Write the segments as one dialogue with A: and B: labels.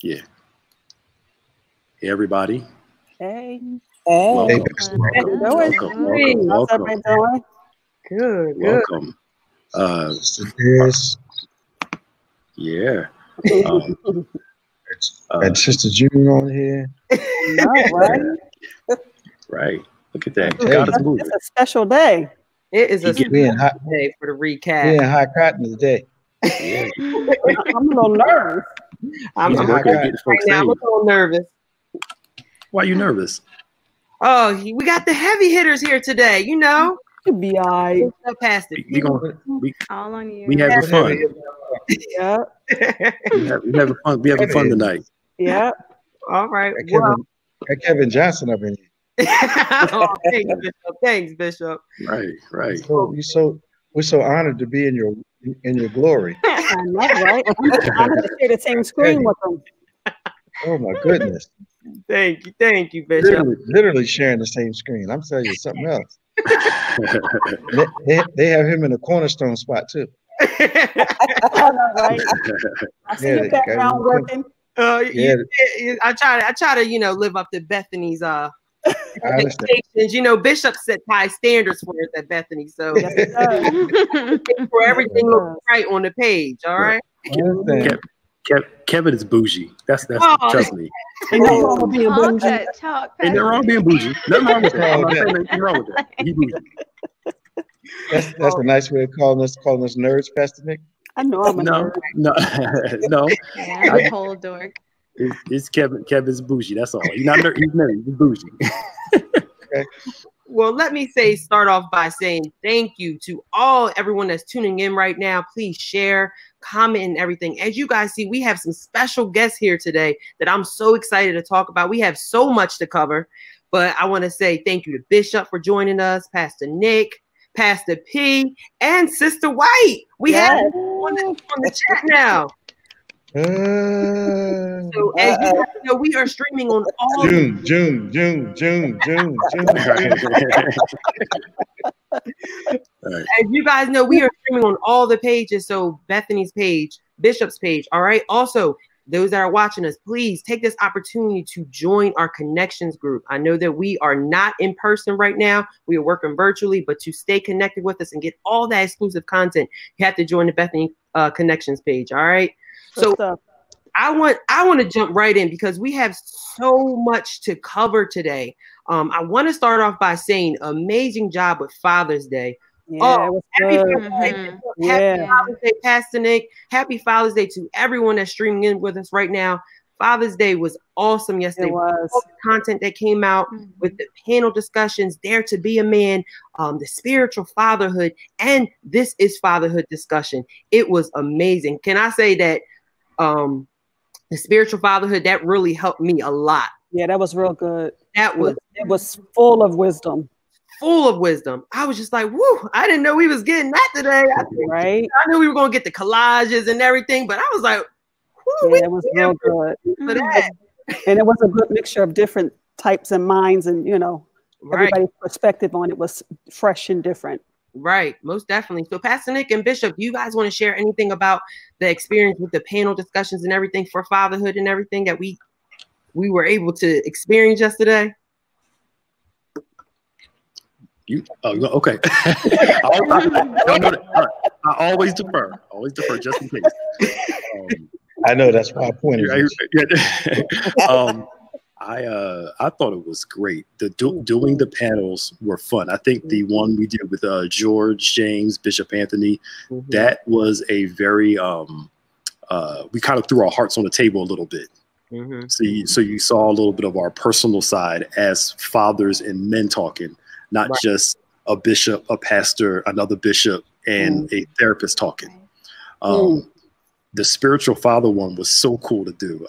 A: Yeah. Hey, everybody.
B: Hey.
A: Welcome.
B: Welcome.
C: Good.
A: Welcome. Yeah.
D: And Sister June on here.
B: No, right?
A: Right. Look at that. God is moving.
B: It's a special day.
C: It is a special day for the recap.
D: We're in high cotton today.
A: Yeah.
B: I'm a little nervous.
C: I'm
A: right
C: now. I'm a little nervous.
A: Why are you nervous?
C: Oh, we got the heavy hitters here today. You know,
B: You'll be all right.
C: Past it.
E: All on you.
A: We having fun.
B: Yeah.
A: We having fun. We having fun tonight.
B: Yeah.
C: All right.
D: Got Kevin Johnson up in here.
C: Oh, thanks, Bishop.
A: Right.
D: We're so honored to be in your glory.
B: I know, right? I'm going to share the same screen with them.
D: Oh my goodness.
C: Thank you, Bishop.
D: Literally sharing the same screen. I'm telling you something else. they have him in a cornerstone spot too.
B: I know, right? I see your background working.
C: I try to live up to Bethany's expectations. Bishop set high standards for us at Bethany, so for everything looks right on the page. All right.
A: Kevin is bougie. That's trust me.
B: Ain't nothing wrong with being bougie.
A: Ain't nothing wrong with being bougie. Nothing wrong with that. I'm not saying anything wrong with that. He bougie.
D: That's a nice way of calling us nerds, Pastor Nick.
B: I know I'm a nerd.
A: No.
E: Yeah, I'm a whole dork.
A: It's Kevin's bougie. That's all. He's not nerd. He's married. He's bougie.
D: Okay.
C: Well, let me start off by saying thank you to everyone that's tuning in right now. Please share, comment, and everything. As you guys see, we have some special guests here today that I'm so excited to talk about. We have so much to cover, but I want to say thank you to Bishop for joining us, Pastor Nick, Pastor P, and Sister White. We have on the chat now. So as you guys know, we are streaming on all
D: June.
C: As you guys know, we are streaming on all the pages. So Bethany's page, Bishop's page. All right. Also, those that are watching us, please take this opportunity to join our connections group. I know that we are not in person right now. We are working virtually, but to stay connected with us and get all that exclusive content, you have to join the Bethany connections page. All right. So I want to jump right in because we have so much to cover today. I want to start off by saying amazing job with Father's Day.
B: Yeah,
C: happy Father's Day, Pastor Nick. Happy Father's Day to everyone that's streaming in with us right now. Father's Day was awesome yesterday.
B: It was.
C: All the content that came out with the panel discussions, Dare to Be a Man, the spiritual fatherhood, and This is Fatherhood discussion. It was amazing. Can I say that the spiritual fatherhood, that really helped me a lot.
B: Yeah, that was real good.
C: It
B: was full of wisdom.
C: Full of wisdom. I was just like, whoo, I didn't know we was getting that today.
B: Right.
C: I knew we were going to get the collages and everything, but I was like, whoo.
B: Yeah, it was real good.
C: For that.
B: And it was a good mixture of different types and minds, and everybody's perspective on it was fresh and different.
C: Right, most definitely. So Pastor Nick and Bishop, do you guys want to share anything about the experience with the panel discussions and everything for fatherhood and everything that we were able to experience yesterday?
A: Okay. I always defer just in case.
D: I know, that's why I pointed.
A: I thought it was great. Doing the panels were fun. I think the one we did with George, James, Bishop Anthony, that was a very we kind of threw our hearts on the table a little bit. So you saw a little bit of our personal side as fathers and men talking, not just a bishop, a pastor, another bishop, and a therapist talking. The spiritual father one was so cool to do.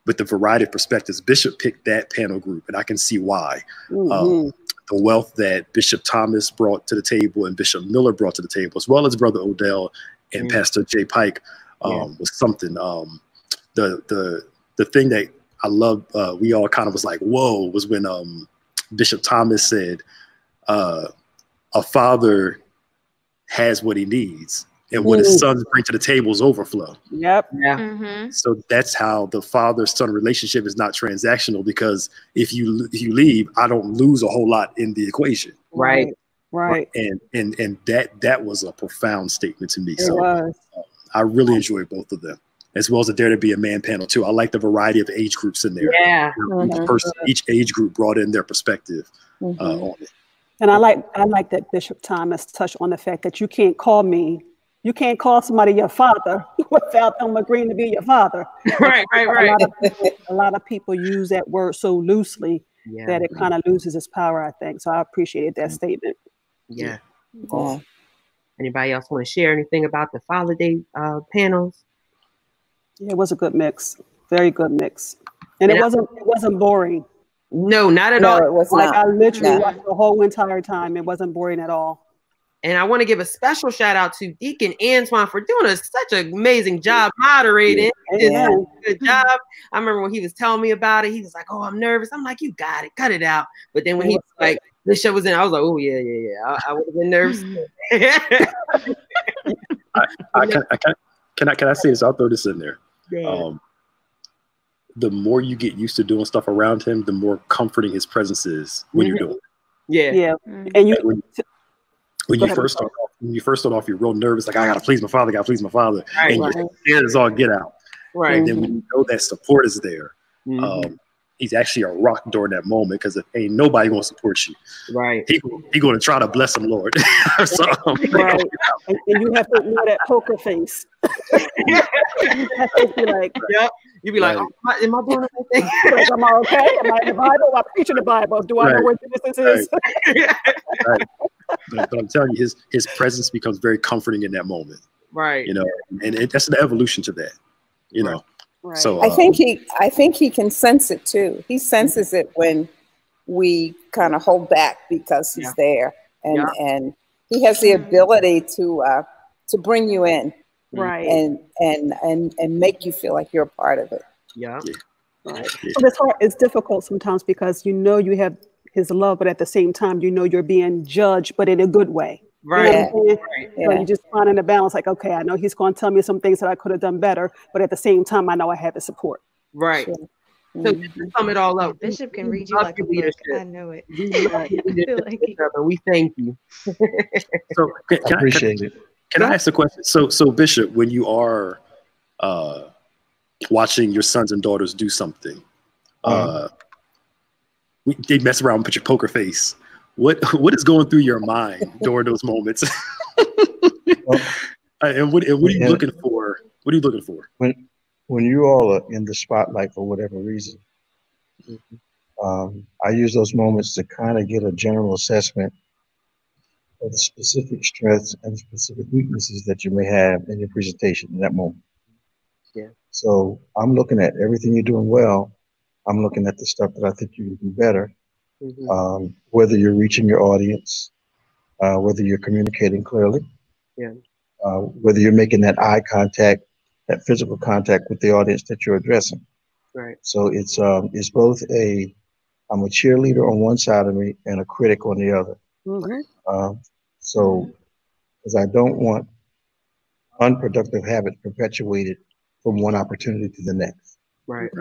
A: With the variety of perspectives, Bishop picked that panel group, and I can see why. The wealth that Bishop Thomas brought to the table and Bishop Miller brought to the table, as well as Brother Odell and Pastor Jay Pike, was something. The thing that I loved, we all kind of was like, whoa, was when Bishop Thomas said, a father has what he needs, and what his sons bring to the table is overflow.
B: Yep.
C: Yeah.
A: So that's how the father-son relationship is not transactional, because if you leave, I don't lose a whole lot in the equation.
B: Right.
A: And that was a profound statement to me.
B: It was.
A: I really enjoyed both of them, as well as the Dare to Be a Man panel too. I like the variety of age groups in there.
C: Yeah.
A: Each age group brought in their perspective on it.
B: And I like that Bishop Thomas touched on the fact that you can't call somebody your father without them agreeing to be your father.
C: Right.
B: A lot of people use that word so loosely that it kind of loses its power, I think. So I appreciated that statement.
C: Yeah. Anybody else want to share anything about the Father Day panels?
B: Yeah, it was a good mix. Very good mix. And it wasn't boring.
C: No, not at all.
F: It was
B: like
F: not.
B: I literally watched the whole entire time. It wasn't boring at all.
C: And I want to give a special shout out to Deacon Antoine for doing such an amazing job moderating. Good job. I remember when he was telling me about it, he was like, "Oh, I'm nervous." I'm like, "You got it, cut it out." But then when he was like, "This show was in," I was like, "Oh yeah. I would have been nervous."
A: Can I say this? I'll throw this in there. The more you get used to doing stuff around him, the more comforting his presence is when you're doing it.
B: Yeah. And
A: when you first start off, you're real nervous, like I gotta please my father, and your scared as all get out.
C: Right.
A: And then when you know that support is there, he's actually a rock during that moment, because ain't nobody gonna support you.
C: Right.
A: He gonna try to bless him, Lord. So,
B: right. And you have to ignore that poker face. You have to be like,
C: yep. You be like, am I doing anything?
B: Am I okay? Am I in the Bible? Am I preaching the Bible? Do I know where this is?
A: But I'm telling you, his presence becomes very comforting in that moment.
C: Right.
A: You know, and that's an evolution to that. You know.
B: Right.
A: So
F: I think he can sense it too. He senses it when we kind of hold back because he's there, and he has the ability to bring you in.
B: Right.
F: And make you feel like you're a part of it.
C: Yeah.
B: Right. So it's difficult sometimes because you have his love, but at the same time, you're being judged, but in a good way.
C: Right.
B: So you're just finding a balance, like, okay, I know he's going to tell me some things that I could have done better, but at the same time, I know I have his support.
C: Right. So just to sum it all up,
E: Bishop can read you like a book. I know it.
C: We thank you.
A: So
D: I appreciate it.
A: Can I ask a question? So Bishop, when you are watching your sons and daughters do something, they mess around and put your poker face. What is going through your mind during those moments? And what are you looking for? What are you looking for?
D: When you all are in the spotlight for whatever reason, I use those moments to kind of get a general assessment of the specific strengths and specific weaknesses that you may have in your presentation in that moment.
C: Yeah.
D: So I'm looking at everything you're doing well. I'm looking at the stuff that I think you can do better. Whether you're reaching your audience, whether you're communicating clearly, whether you're making that eye contact, that physical contact with the audience that you're addressing.
C: Right.
D: So it's both I'm a cheerleader on one side of me and a critic on the other. So, because I don't want unproductive habits perpetuated from one opportunity to the next.
C: Right.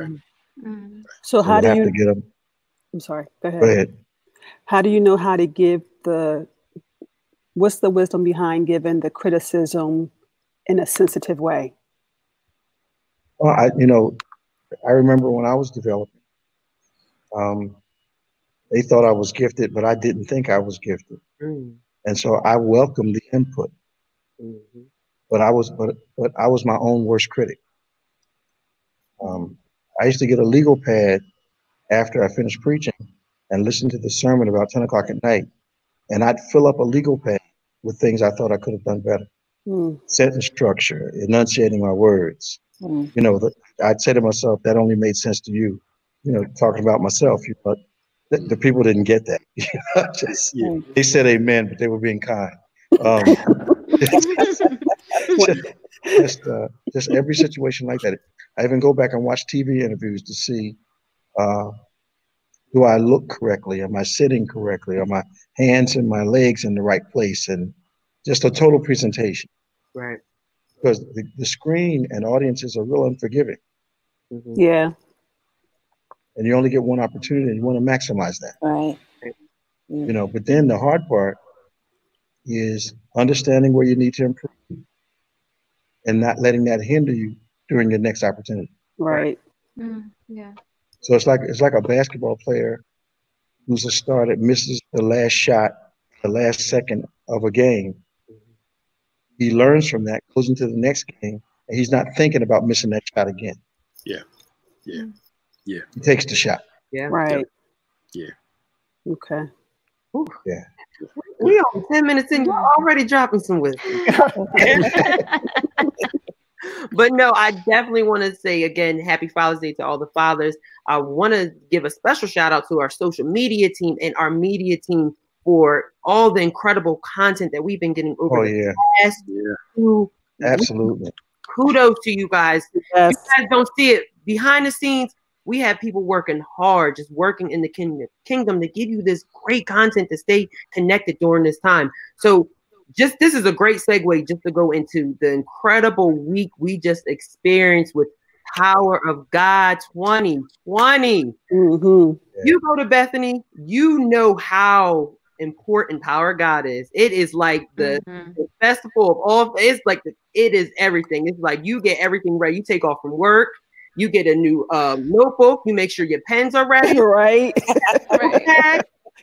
B: So how do you
D: get them?
B: I'm sorry. Go ahead.
D: Go ahead.
B: How do you know how to give what's the wisdom behind giving the criticism in a sensitive way?
D: Well, I remember when I was developing, they thought I was gifted, but I didn't think I was gifted. And so I welcomed the input, but I was my own worst critic. I used to get a legal pad after I finished preaching and listen to the sermon about 10 o'clock at night, and I'd fill up a legal pad with things I thought I could have done better. Sentence structure, enunciating my words. I'd say to myself, that only made sense to you. Talking about myself, but the people didn't get that. They said amen, but they were being kind. Just every situation like that. I even go back and watch TV interviews to see, do I look correctly? Am I sitting correctly? Are my hands and my legs in the right place? And just a total presentation.
C: Right.
D: Because the screen and audiences are real unforgiving.
B: Yeah.
D: And you only get one opportunity and you want to maximize that.
F: Right.
D: You know, but then the hard part is understanding where you need to improve and not letting that hinder you during your next opportunity.
B: Right.
E: Yeah.
D: So it's like a basketball player who's a star that misses the last shot, the last second of a game. He learns from that, goes into the next game, and he's not thinking about missing that shot again.
A: Yeah. Yeah. Yeah.
D: He takes the shot.
C: Yeah.
B: Right.
A: Yeah.
B: Okay.
C: Ooh.
D: Yeah.
C: We on 10 minutes in, you're already dropping some wisdom. But no, I definitely want to say again, happy Father's Day to all the fathers. I want to give a special shout out to our social media team and our media team for all the incredible content that we've been getting over the past 2
D: Absolutely.
C: weeks. Kudos to you guys.
B: Yes.
C: You guys don't see it behind the scenes. We have people working hard, just working in the kingdom to give you this great content to stay connected during this time. So this is a great segue just to go into the incredible week we just experienced with Power of God 2020. You go to Bethany, you know how important Power of God is. It is like the festival of all. It's like it is everything. It's like you get everything ready. You take off from work. You get a new notebook. You make sure your pens are ready.
B: Right.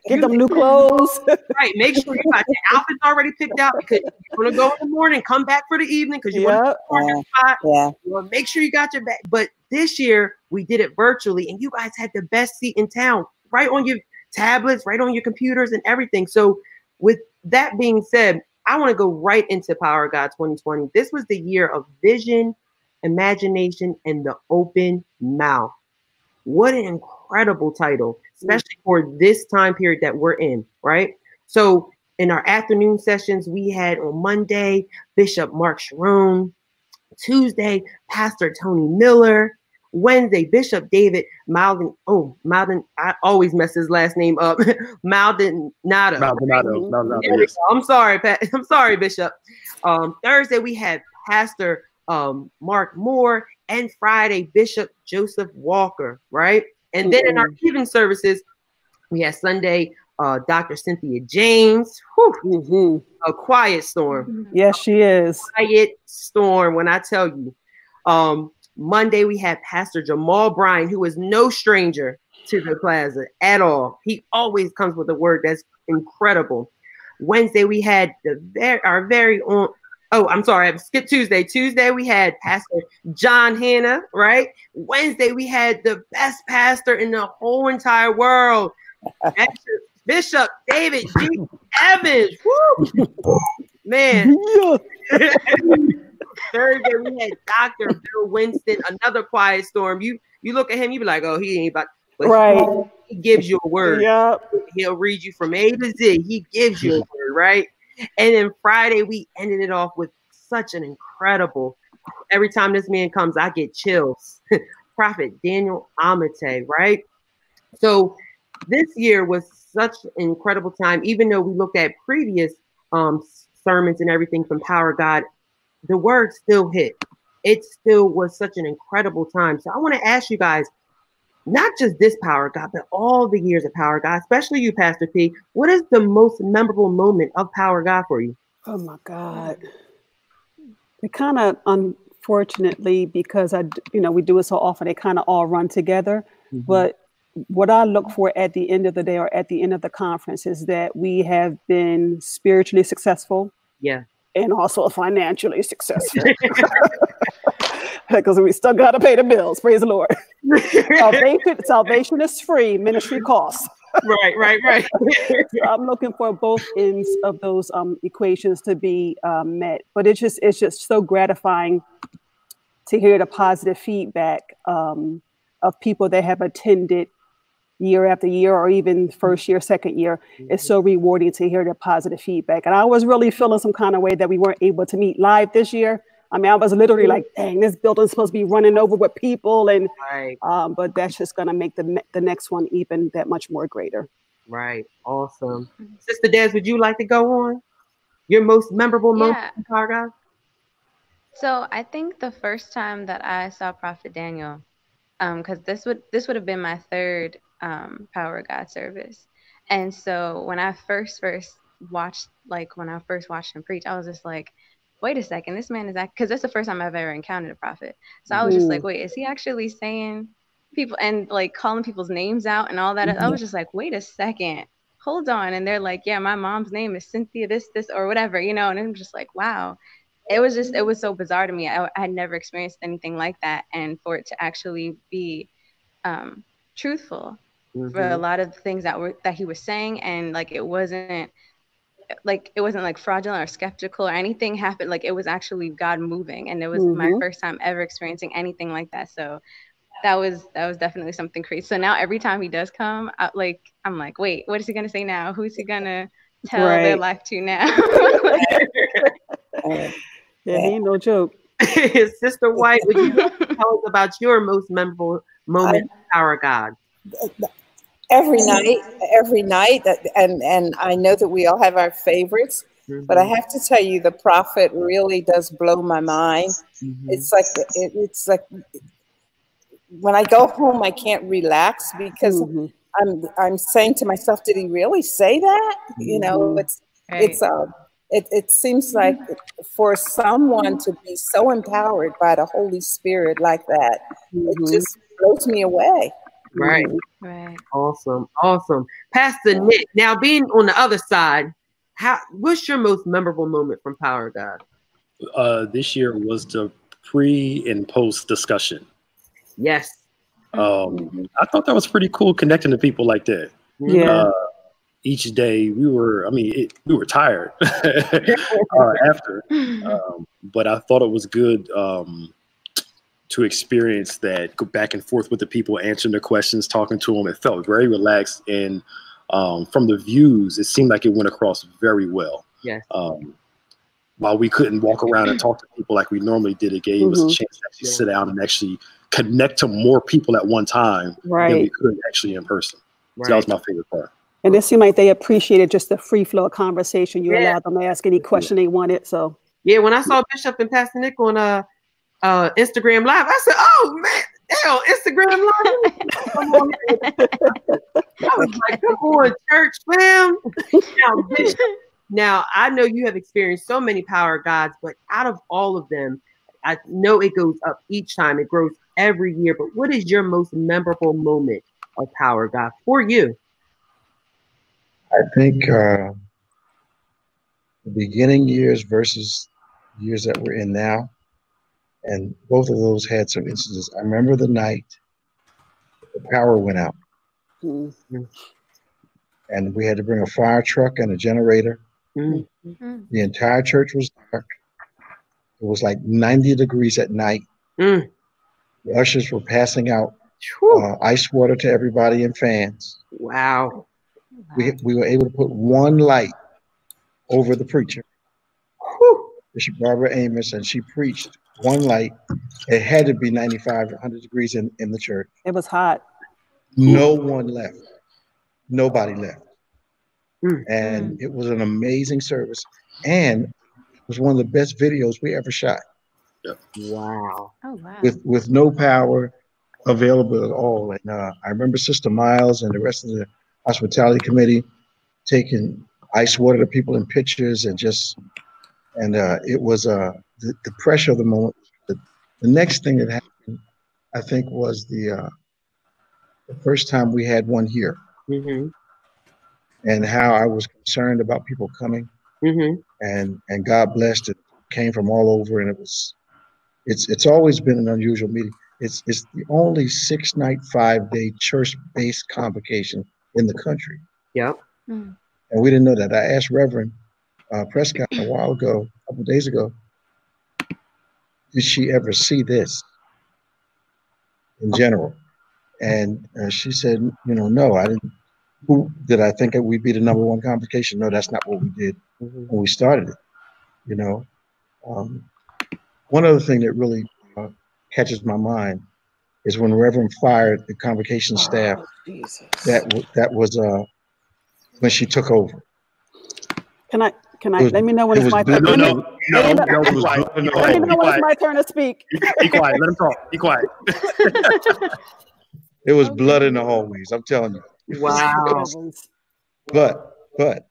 B: Get them new clothes.
C: Right. Make sure you got your outfits already picked out because you're going to go in the morning, come back for the evening because you want to spot. You want to make sure you got your bag. But this year we did it virtually and you guys had the best seat in town, right on your tablets, right on your computers and everything. So with that being said, I want to go right into Power of God 2020. This was the year of vision, imagination, and the open mouth. What an incredible title, especially for this time period that we're in, right? So in our afternoon sessions, we had on Monday, Bishop Mark Sharon, Tuesday, Pastor Tony Miller, Wednesday, Bishop David Malden. Oh, Malden, I always mess his last name up. Maldonado. Yes. I'm sorry, Pat. I'm sorry, Bishop. Thursday, we had Pastor Mark Moore, and Friday, Bishop Joseph Walker, right? And then in our evening services, we had Sunday, Dr. Cynthia James. A quiet storm.
B: Yes, she is.
C: Quiet storm, when I tell you. Monday, we had Pastor Jamal Bryan, who is no stranger to the plaza at all. He always comes with a word that's incredible. Wednesday, we had our very own. Oh, I'm sorry. I skipped Tuesday. Tuesday, we had Pastor John Hanna, right? Wednesday, we had the best pastor in the whole entire world, Bishop David G. Evans. Woo! Man. Thursday, we had Dr. Bill Winston, another quiet storm. You look at him, you be like, oh, he ain't about. But he gives you a word. He'll read you from A to Z. He gives you a word, right? And then Friday, we ended it off with such an incredible, every time this man comes, I get chills. Prophet Daniel Amate, right? So this year was such an incredible time, even though we looked at previous sermons and everything from Power of God, the word still hit. It still was such an incredible time. So I want to ask you guys, not just this Power of God, but all the years of Power of God, especially you, Pastor P. What is the most memorable moment of Power of God for you?
B: Oh my God. It kind of, unfortunately, because we do it so often, they kind of all run together. But what I look for at the end of the day or at the end of the conference is that we have been spiritually successful.
C: Yeah.
B: And also financially successful. Because we still got to pay the bills. Praise the Lord. Salvation is free. Ministry costs.
C: Right.
B: So I'm looking for both ends of those equations to be met. But it's just so gratifying to hear the positive feedback of people that have attended year after year, or even first year, second year. It's so rewarding to hear the positive feedback. And I was really feeling some kind of way that we weren't able to meet live this year. I mean, I was literally like, dang, this building's supposed to be running over with people. And but that's just going to make the next one even that much more greater.
C: Right. Awesome. Sister Des, would you like to go on? Your most memorable moment in Power God?
G: So I think the first time that I saw Prophet Daniel, because this would have been my third Power of God service, and so when I first watched, like when I first watched him preach, I was just like, wait a second, this man is that, because that's the first time I've ever encountered a prophet. So I was just like, wait, is he actually saying people and like calling people's names out and all that? I was just like, wait a second, hold on. And they're like, yeah, my mom's name is Cynthia this or whatever, and I'm just like, wow. It was so bizarre to me. I had never experienced anything like that, and for it to actually be truthful for a lot of things that he was saying, and like it wasn't like fraudulent or skeptical or anything happened. Like it was actually God moving, and it was my first time ever experiencing anything like that. So that was definitely something crazy. So now every time he does come, I'm like, wait, what is he gonna say now? Who's he gonna tell their life to now?
B: Yeah, he ain't no joke.
C: Sister White, would you tell us about your most memorable moment of Power of God?
F: Every night, and I know that we all have our favorites, but I have to tell you, the prophet really does blow my mind. It's like when I go home, I can't relax because I'm saying to myself, did he really say that? It seems like for someone to be so empowered by the Holy Spirit like that, it just blows me away.
C: Right. Awesome. Pastor Nick, now being on the other side, what's your most memorable moment from Power of God?
A: This year was the pre and post discussion.
C: Yes.
A: I thought that was pretty cool, connecting to people like that.
B: Yeah.
A: Each day we were tired after, but I thought it was good to experience that, go back and forth with the people, answering their questions, talking to them. It felt very relaxed, and from the views, it seemed like it went across very well.
C: Yes.
A: While we couldn't walk around and talk to people like we normally did, it gave us a chance to actually sit down and actually connect to more people at one time than we could actually in person. So that was my favorite part.
B: And it seemed like they appreciated just the free flow of conversation. You allowed them to ask any question they wanted. So
C: when I saw Bishop and Pastor Nick on Instagram Live, I said, "Oh man, hell, Instagram Live!" I was like, "Come on, church, fam!" Now, Bishop, now I know you have experienced so many Power of Gods, but out of all of them, I know it goes up each time. It grows every year. But what is your most memorable moment of Power of God for you?
D: I think the beginning years versus years that we're in now, and both of those had some instances. I remember the night the power went out, and we had to bring a fire truck and a generator. The entire church was dark. It was like 90 degrees at night. The ushers were passing out ice water to everybody and fans.
C: Wow.
D: We were able to put one light over the preacher, Bishop Barbara Amos, and she preached one light. It had to be 95, 100 degrees in the church.
B: it was hot.
D: No one left. Nobody left. And it was an amazing service. And it was one of the best videos we ever shot.
C: Wow.
G: Oh, wow.
D: With no power available at all. And I remember Sister Miles and the rest of the hospitality committee taking ice water to people in pitchers, and it was the pressure of the moment. The next thing that happened, I think, was the first time we had one here, and how I was concerned about people coming, and God blessed it, came from all over, and it's always been an unusual meeting. It's the only 6-night, 5-day church-based convocation in the country.
C: Yep.
D: And we didn't know that. I asked Reverend Prescott a couple of days ago, did she ever see this in general? And she said, no, I didn't. Who did I think that we'd be the #1 convocation? No, that's not what we did when we started it. One other thing that really catches my mind is when Reverend fired the convocation staff. That was when she took over.
B: Can Let me know when it's my turn.
A: No,
B: Let me know when it's my turn to speak.
A: Be quiet. Let him talk. Be quiet.
D: It was blood in the hallways. I'm telling you.
C: Wow.
D: But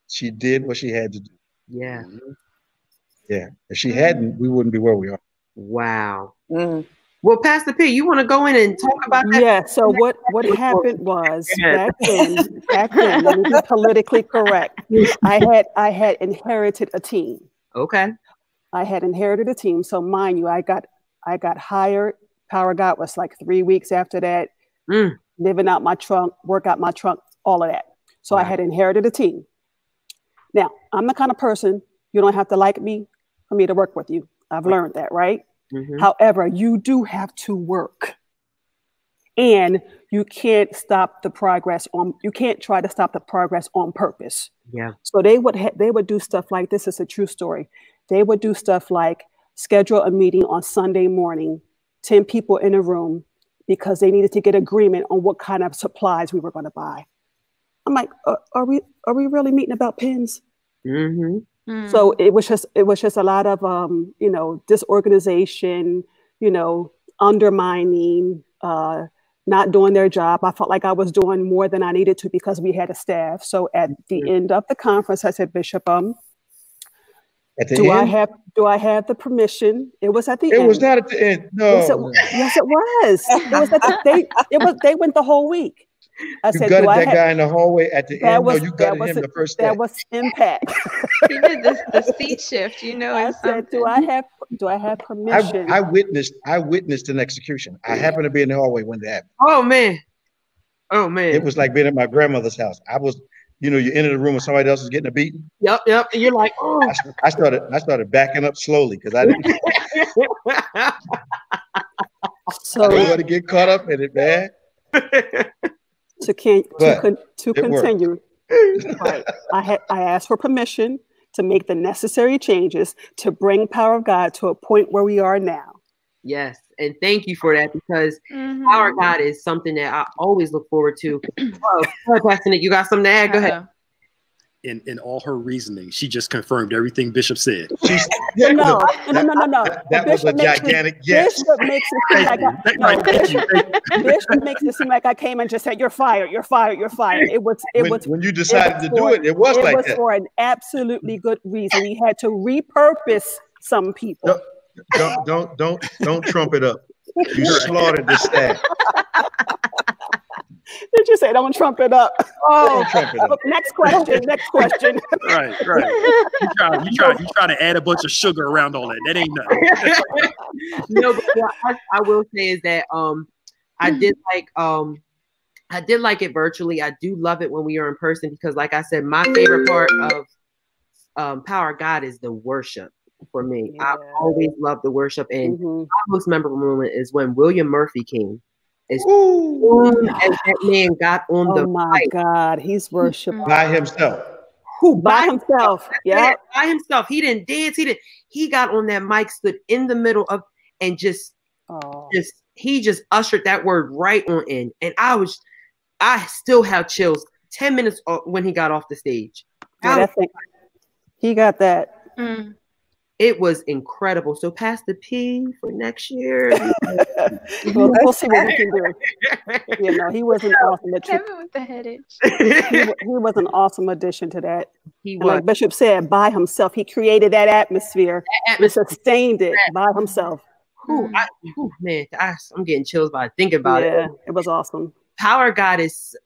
D: she did what she had to do.
C: Yeah.
D: Yeah. If she hadn't, we wouldn't be where we are.
C: Wow. Well, Pastor P, you want to go in and talk about that?
B: Yeah. So what happened was back then, let me be politically correct. I had inherited a team.
C: Okay.
B: I had inherited a team. So mind you, I got hired. Power God was like 3 weeks after that. Living out my trunk, work out my trunk, all of that. So I had inherited a team. Now, I'm the kind of person, you don't have to like me for me to work with you. I've learned that, right? However, you do have to work. And you can't stop the progress you can't try to stop the progress on purpose.
C: Yeah.
B: So they would do stuff like, this is a true story. They would do stuff like schedule a meeting on Sunday morning, 10 people in a room, because they needed to get agreement on what kind of supplies we were going to buy. I'm like, are we really meeting about pens? So it was just a lot of disorganization, undermining, not doing their job. I felt like I was doing more than I needed to because we had a staff. So at the end of the conference, I said, Bishop, do I have the permission? It was at the end.
D: It was not at the end. No.
B: Yes, it was. It was at they went the whole week. I said,
D: gutted that guy in the hallway at the end. No, you gutted him the first day.
B: That was impact.
G: He did the seat shift,
B: I said, do I have permission?
D: I witnessed an execution. I happened to be in the hallway when that happened.
C: Oh man.
D: It was like being at my grandmother's house. I was, you enter the room and somebody else is getting a beating.
C: Yep. And you're like, oh.
D: I started backing up slowly because I didn't.
B: So
D: I didn't want to get caught up in it, man.
B: To continue, right, I asked for permission to make the necessary changes to bring Power of God to a point where we are now.
C: Yes, and thank you for that, because Power of God is something that I always look forward to. Pastor Nick, you got something to add? Go ahead.
A: In all her reasoning, she just confirmed everything Bishop said.
B: No.
D: That was a gigantic yes.
B: Bishop makes it seem like I came and just said, "You're fired. You're fired. You're fired." It was
D: when you decided to do it. It was like that.
B: It was for an absolutely good reason. We had to repurpose some people.
D: Don't trump it up. You slaughtered the staff.
B: Did you say don't trump it up?
D: Oh, trump it up.
B: Next question.
A: Right. You try to add a bunch of sugar around all that. That ain't nothing.
C: No, but what I will say is that I did like it virtually. I do love it when we are in person because, like I said, my favorite part of Power of God is the worship. For me, I always love the worship, and my most memorable moment is when William Murphy came. As soon as that man got on the mic.
B: God, he's worshiping
D: by himself.
B: By himself. Yeah,
C: by himself. He didn't dance. He got on that mic, stood in the middle of, and he just ushered that word right on in. And I still have chills 10 minutes when he got off the stage.
B: He got that.
C: It was incredible. So Pastor P for next year.
B: We'll see what we can do. He was an awesome addition.
G: Kevin with the headache.
B: He was an awesome addition to that.
C: He
B: was.
C: And
B: like Bishop said, by himself, he created that atmosphere. He sustained it by himself.
C: Man, I'm getting chills by thinking about it.
B: Yeah, it was awesome.
C: Power of God is,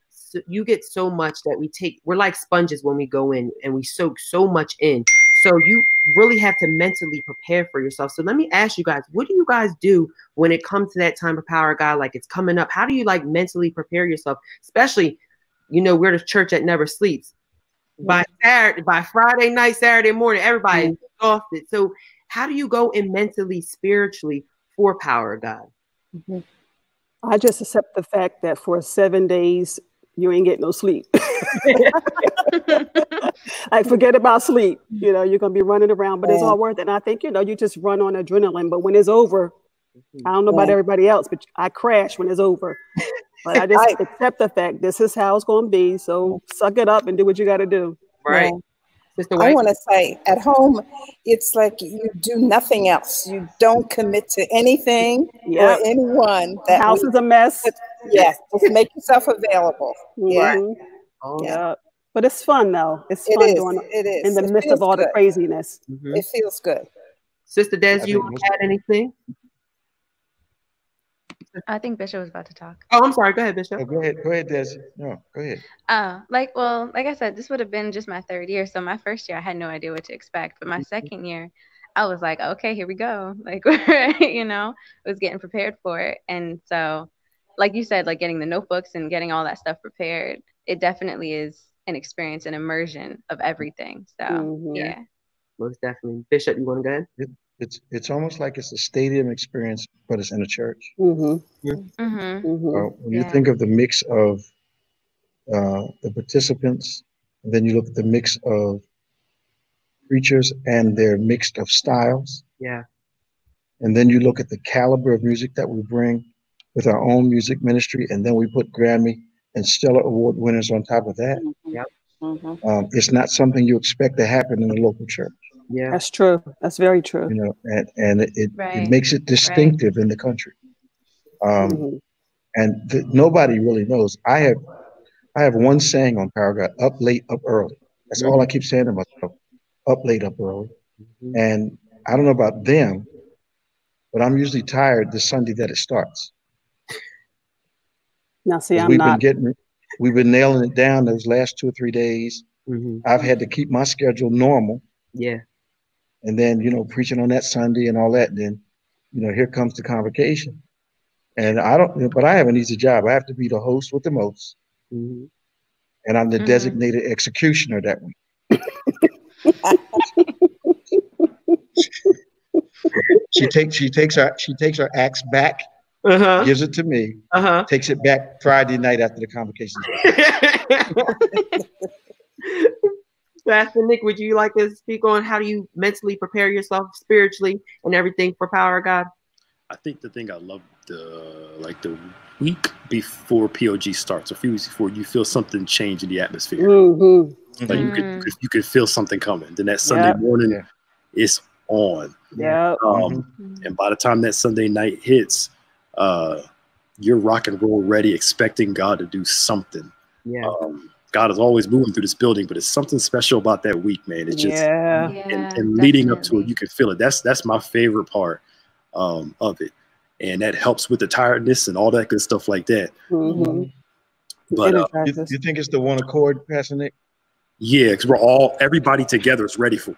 C: you get so much that we're like sponges when we go in and we soak so much in. So you really have to mentally prepare for yourself. So let me ask you guys, what do you guys do when it comes to that time of Power of God? Like it's coming up. How do you mentally prepare yourself? Especially, we're the church that never sleeps. By Friday night, Saturday morning, everybody is exhausted. So how do you go in mentally, spiritually for Power of God?
B: I just accept the fact that for 7 days, you ain't getting no sleep. Like forget about sleep. You're going to be running around, but it's all worth it. And I think, you just run on adrenaline, but when it's over, I don't know about everybody else, but I crash when it's over. But I just accept the fact this is how it's going to be. So suck it up and do what you got to do.
C: Right. Sister
F: I
C: White?
F: want to say at home, it's like you do nothing else. You don't commit to anything or anyone.
B: The house is a mess.
F: Yes, just make yourself available. Yeah.
C: Oh,
B: yeah. But it's fun though. It's fun doing it in the midst of all the craziness.
F: It feels good.
C: Sister Des, you want to add anything?
G: I think Bishop was about to talk.
C: Oh, I'm sorry. Go ahead, Bishop.
D: Oh, go ahead, Des. No, go ahead.
G: Like I said, this would have been just my third year. So my first year, I had no idea what to expect. But my second year, I was like, okay, here we go. Like, was getting prepared for it. And so, like you said, like getting the notebooks and getting all that stuff prepared, it definitely is an experience, an immersion of everything. So, yeah.
C: Most definitely. Bishop, you want to go ahead?
D: It's almost like it's a stadium experience, but it's in a church.
C: Mm-hmm.
D: When you think of the mix of the participants, and then you look at the mix of preachers and their mix of styles.
C: Yeah.
D: And then you look at the caliber of music that we bring with our own music ministry, and then we put Grammy and Stellar Award winners on top of that.
C: Yep.
D: It's not something you expect to happen in a local church.
B: Yeah, that's true. That's very true.
D: And it makes it distinctive in the country. And nobody really knows. I have one saying on Power God: up late, up early. That's all I keep saying to myself: up late, up early. And I don't know about them, but I'm usually tired the Sunday that it starts.
B: Now, see, I'm not.
D: We've been nailing it down those last 2 or 3 days. I've had to keep my schedule normal.
C: Yeah.
D: And then, preaching on that Sunday and all that. And then, here comes the convocation. And but I have an easy job. I have to be the host with the most. And I'm the designated executioner that week. She takes her axe back, gives it to me, takes it back Friday night after the convocation.
C: Pastor Nick, would you like to speak on how do you mentally prepare yourself spiritually and everything for Power of God?
A: I think the thing I love the week before POG starts, a few weeks before, you feel something change in the atmosphere. Like you could feel something coming. Then that Sunday morning, it's on. And by the time that Sunday night hits, you're rock and roll ready, expecting God to do something. God is always moving through this building, but it's something special about that week, man. It's just and leading up to it, you can feel it. That's my favorite part of it, and that helps with the tiredness and all that good stuff like that. But
D: you think it's the one accord, Pastor Nick?
A: Yeah, because everybody together is ready for it.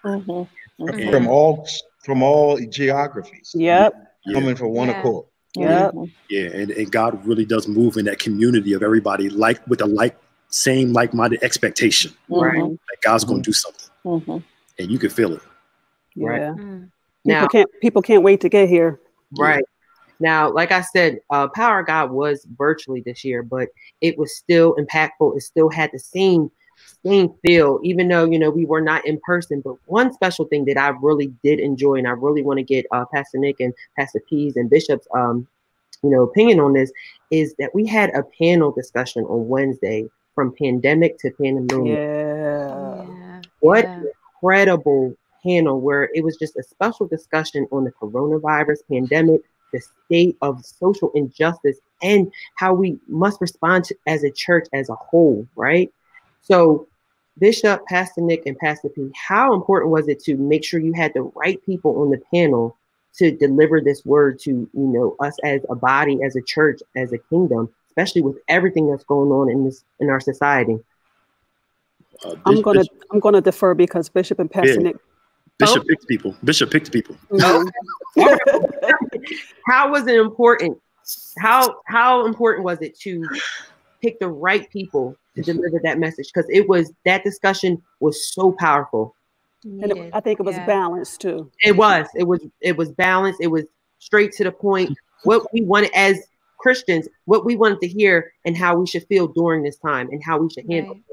D: From all geographies. Coming from one accord.
A: Yeah, and God really does move in that community of everybody with a same like-minded expectation. Like God's going to do something, and you can feel it.
B: Yeah. Now people can't wait to get here.
C: Right. Now, like I said, Power of God was virtually this year, but it was still impactful. It still had the same feel, even though, we were not in person. But one special thing that I really did enjoy, and I really want to get Pastor Nick and Pastor P's and Bishop's, opinion on this, is that we had a panel discussion on Wednesday from pandemic to pandemonium. What incredible panel, where it was just a special discussion on the coronavirus pandemic, the state of social injustice, and how we must respond as a church as a whole, right? So Bishop, Pastor Nick, and Pastor P, how important was it to make sure you had the right people on the panel to deliver this word to, us as a body, as a church, as a kingdom, especially with everything that's going on in our society?
B: I'm gonna defer because Bishop and Pastor Nick.
A: Bishop picked people. Bishop picked people.
C: How was it important? How important was it to pick the right people to deliver that message? Because that discussion was so powerful.
B: And I think it was balanced too.
C: It was balanced. It was straight to the point. What we wanted as Christians, what we wanted to hear, and how we should feel during this time, and how we should handle this.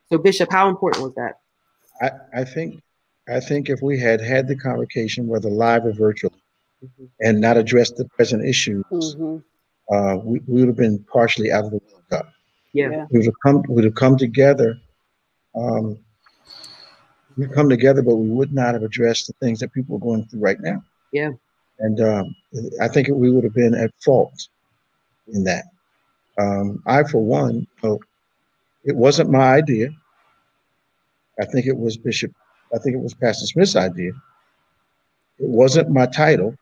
C: So, Bishop, how important was that?
D: I think if we had the convocation, whether live or virtual, and not addressed the present issues, we would have been partially out of the will of God.
C: Yeah.
D: We would have come together. we come together, but we would not have addressed the things that people are going through right now.
C: Yeah.
D: And I think we would have been at fault in that. I, for one, it wasn't my idea. I think it was Pastor Smith's idea. It wasn't my title.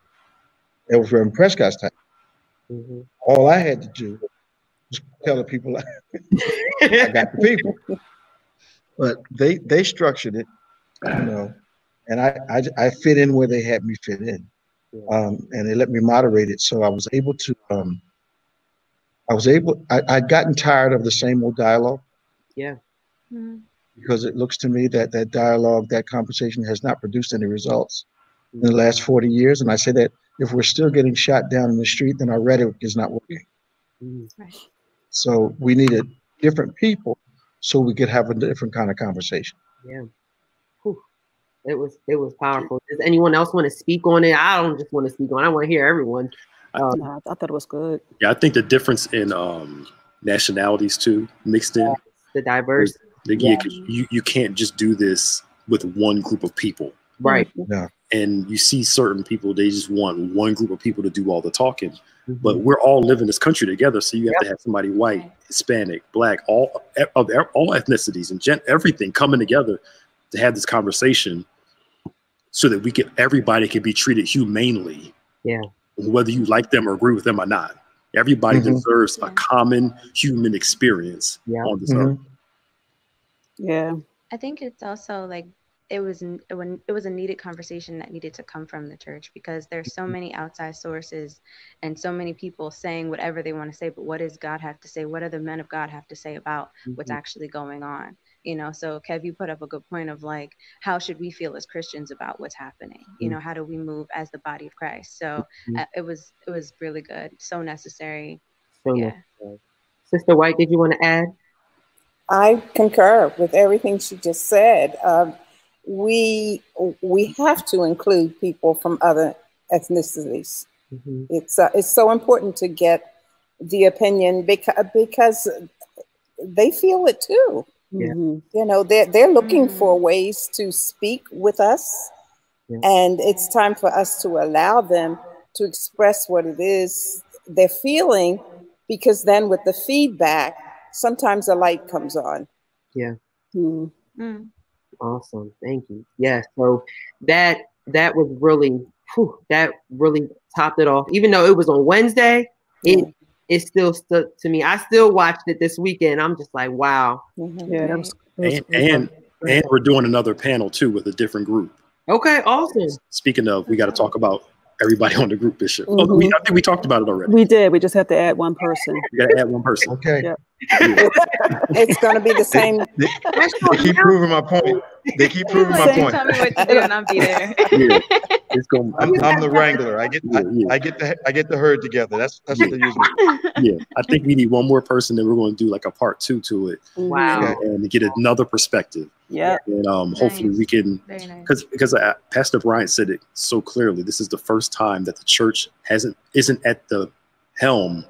D: It was Reverend Prescott's title.
C: Mm-hmm.
D: All I had to do was tell the people I got the people. But they structured it, and I fit in where they had me fit in, and they let me moderate it. So I was able to. I'd gotten tired of the same old dialogue.
C: Yeah.
G: Mm-hmm.
D: Because it looks to me that dialogue, that conversation has not produced any results in the last 40 years. And I say that if we're still getting shot down in the street, then our rhetoric is not working.
C: Right.
D: So we needed different people so we could have a different kind of conversation.
C: Yeah. Whew. It was powerful. Does anyone else want to speak on it? I don't just want to speak on it. I want to hear everyone.
B: No, I thought it was good.
A: Yeah, I think the difference in nationalities too mixed in.
C: The diverse.
A: Yeah, because you can't just do this with one group of people.
C: Right.
D: Yeah.
A: And you see certain people, they just want one group of people to do all the talking. Mm-hmm. But we're all living this country together. So you have to have somebody white, Hispanic, Black, all ethnicities and everything coming together to have this conversation so that everybody can be treated humanely.
C: Yeah.
A: Whether you like them or agree with them or not. Everybody deserves a common human experience on this earth.
B: Yeah.
G: I think it's also like it was a needed conversation that needed to come from the church, because there's so many outside sources and so many people saying whatever they want to say, but what does God have to say? What do the men of God have to say about what's actually going on? So Kev, you put up a good point of like, how should we feel as Christians about what's happening? How do we move as the body of Christ? So it was really good. So necessary. Necessary.
C: Sister White, did you want to add?
F: I concur with everything she just said. We have to include people from other ethnicities. It's so important to get the opinion because they feel it too. They're looking for ways to speak with us, and it's time for us to allow them to express what it is they're feeling, because then with the feedback, sometimes the light comes on.
C: Yeah. Awesome. Thank you. Yeah. So that was really, that really topped it off. Even though it was on Wednesday, it still stuck to me. I still watched it this weekend. I'm just like, wow.
B: Yeah. That was
A: and we're doing another panel too with a different group.
C: Okay. Awesome.
A: Speaking of, we got to talk about everybody on the group, Bishop. I think we talked about it already.
B: We did. We just have to add one person.
A: We got to add one person.
D: Okay.
B: Yeah.
F: It's going to be the same.
D: They keep proving my point. They keep proving my point.
G: Tell me what to do and I'll be there.
A: It's going.
D: I'm the wrangler. I get the herd together. That's what they usually do.
A: Yeah, I think we need one more person. Then we're going to do like a part 2 to it.
C: Wow.
A: And get another perspective.
B: Yeah.
A: And hopefully we can, because Pastor Bryant said it so clearly. This is the first time that the church isn't at the helm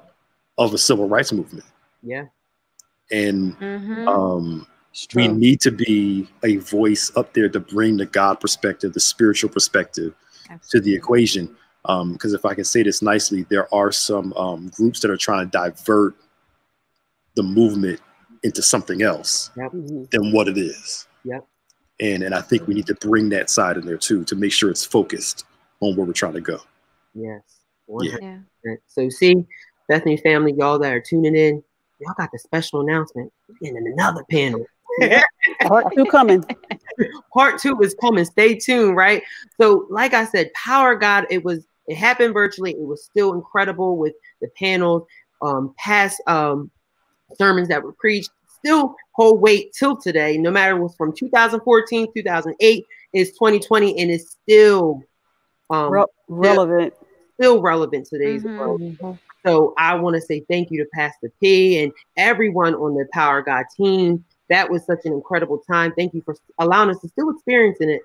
A: of a civil rights movement.
C: Yeah. And
A: we need to be a voice up there to bring the God perspective, the spiritual perspective to the equation. Because if I can say this nicely, there are some groups that are trying to divert the movement into something else than what it is. And I think we need to bring that side in there too, to make sure it's focused on where we're trying to go.
C: Yes. 100%. So see, Bethany family, y'all that are tuning in, y'all got the special announcement. We're getting another panel.
B: Part 2 coming.
C: Part 2 is coming. Stay tuned, right? So, like I said, Power God, it happened virtually. It was still incredible with the panels, past sermons that were preached, still hold weight till today, no matter what's from 2014, 2008, it's 2020, and it's still
B: relevant.
C: Still relevant today's world. So I want to say thank you to Pastor P and everyone on the Power God team. That was such an incredible time. Thank you for allowing us to still experiencing it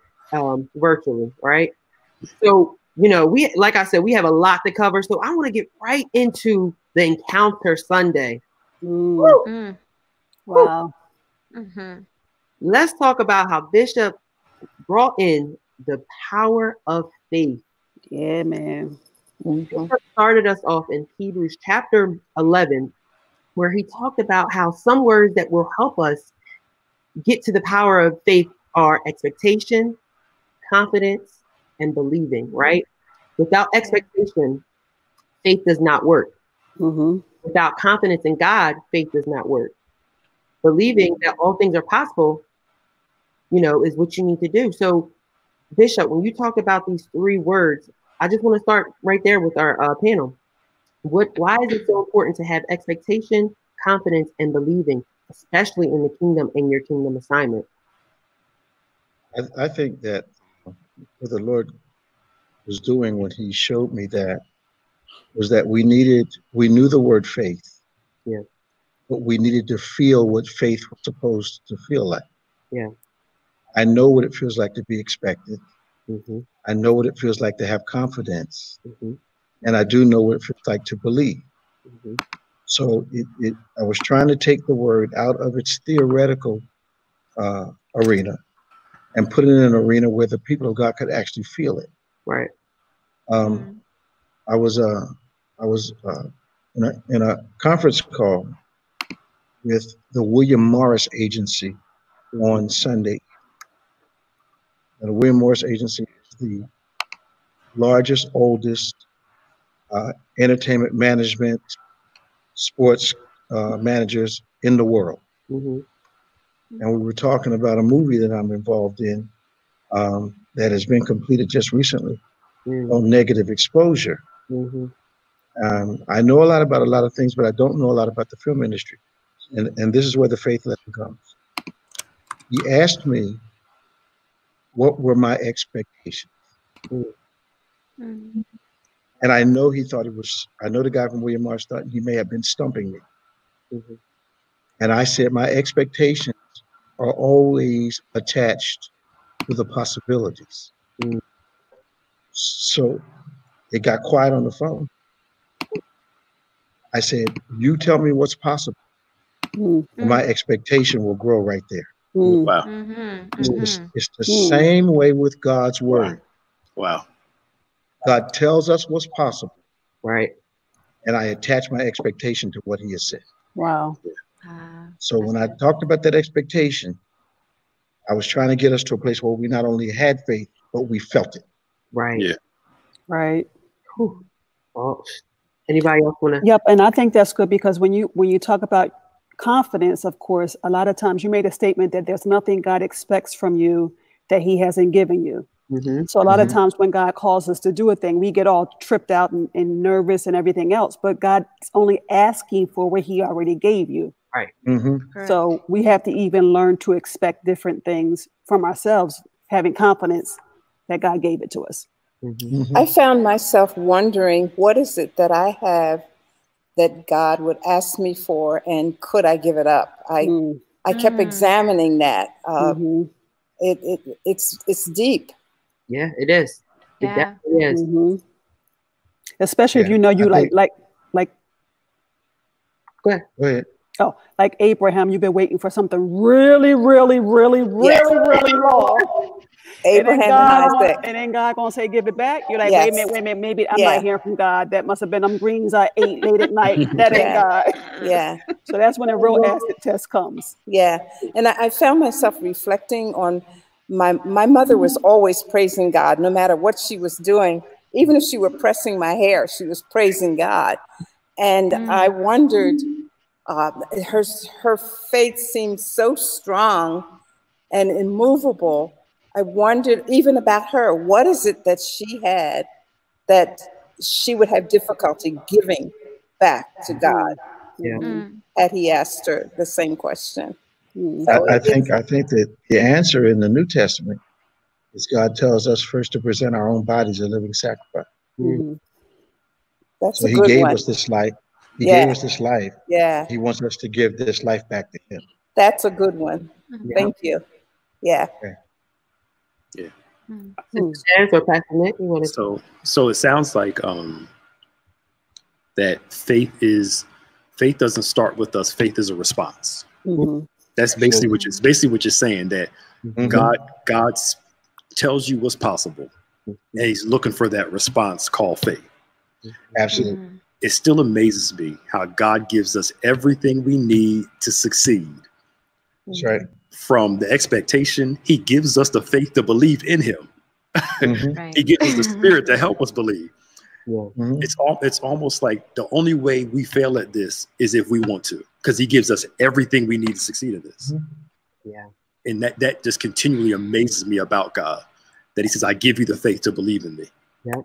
C: virtually, right? So, we, like I said, we have a lot to cover. So I want to get right into the Encounter Sunday.
B: Wow.
C: Let's talk about how Bishop brought in the power of faith.
B: Yeah, man.
C: Bishop started us off in Hebrews chapter 11, where he talked about how some words that will help us get to the power of faith are expectation, confidence, and believing, right? Without expectation, faith does not work. Without confidence in God, faith does not work. Believing that all things are possible, you know, is what you need to do. So, Bishop, when you talk about these three words, I just want to start right there with our panel. Why is it so important to have expectation, confidence, and believing, especially in the kingdom and your kingdom assignment?
D: I think that what the Lord was doing when he showed me that was that we knew the word faith.
C: Yeah.
D: But we needed to feel what faith was supposed to feel like.
C: Yeah.
D: I know what it feels like to be expected. I know what it feels like to have confidence. And I do know what it feels like to believe. So I was trying to take the word out of its theoretical arena and put it in an arena where the people of God could actually feel it.
C: Right.
D: I was in a conference call with the William Morris Agency on Sunday. And the William Morris Agency is the largest, oldest entertainment management, sports managers in the world. And we were talking about a movie that I'm involved in that has been completed just recently on negative exposure. I know a lot about a lot of things, but I don't know a lot about the film industry. And this is where the faith lesson comes. He asked me, what were my expectations? And I know he thought I know the guy from William Morris thought he may have been stumping me. And I said, my expectations are always attached to the possibilities. So it got quiet on the phone. I said, you tell me what's possible. And my expectation will grow right there.
A: Wow.
D: It's the same way with God's word.
A: Wow.
D: God tells us what's possible.
C: Right.
D: And I attach my expectation to what he has said.
B: Wow.
D: So when I talked about that expectation, I was trying to get us to a place where we not only had faith, but we felt it.
C: Right.
A: Yeah.
B: Right.
C: Oh, anybody else want to?
B: Yep. And I think that's good because when you talk about confidence, of course, a lot of times you made a statement that there's nothing God expects from you that he hasn't given you. So a lot of times when God calls us to do a thing, we get all tripped out and nervous and everything else, but God's only asking for what he already gave you.
C: Right.
B: So we have to even learn to expect different things from ourselves, having confidence that God gave it to us.
F: I found myself wondering, what is it that I have that God would ask me for, and could I give it up? I kept examining that. It's deep.
C: Yeah, it is. It definitely is.
B: Especially if you know you like.
C: Go ahead.
B: Oh, like Abraham, you've been waiting for something really long.
F: Abraham and Isaac.
B: And then God gonna say, give it back. You're like, wait a minute, maybe I'm not hearing from God. That must have been them greens I ate late at night. That ain't God.
F: Yeah.
B: So that's when a real acid test comes.
F: Yeah. And I found myself reflecting on my mother was always praising God, no matter what she was doing. Even if she were pressing my hair, she was praising God. And I wondered, her faith seemed so strong and immovable. I wondered even about her, what is it that she had that she would have difficulty giving back to God? Had he asked her the same question? So
D: I think that the answer in the New Testament is God tells us first to present our own bodies a living sacrifice.
F: That's
D: so
F: a
D: he
F: good
D: gave
F: one.
D: us this life. He gave us this life.
F: Yeah.
D: He wants us to give this life back to him.
F: That's a good one. Thank you. Yeah.
D: Okay.
A: Yeah. So it sounds like that faith doesn't start with us. Faith is a response. That's basically what you're saying, that God tells you what's possible, and he's looking for that response called faith.
D: Absolutely.
A: It still amazes me how God gives us everything we need to succeed.
D: That's right.
A: From the expectation, he gives us the faith to believe in him.
G: Right.
A: He gives us the spirit to help us believe.
C: Yeah.
A: It's almost like the only way we fail at this is if we want to, because he gives us everything we need to succeed in this.
C: Yeah.
A: And that just continually amazes me about God, that he says, I give you the faith to believe in me.
C: Yeah.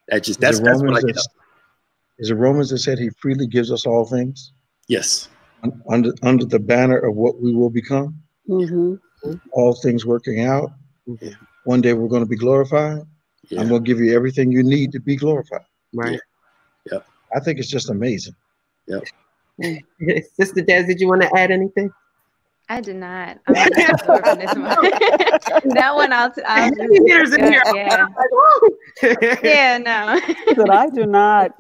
A: That's what I get.
D: Is it Romans that said he freely gives us all things?
A: Yes.
D: Under the banner of what we will become? All things working out. One day we're going to be glorified.
A: Yeah.
D: I'm going to give you everything you need to be glorified.
C: Right.
A: Yeah. Yep.
D: I think it's just amazing.
A: Yep.
C: Sister Des, did you want to add anything?
G: I did not. I'm gonna absorb this one. That one I'll just, yeah, no.
B: But I do not.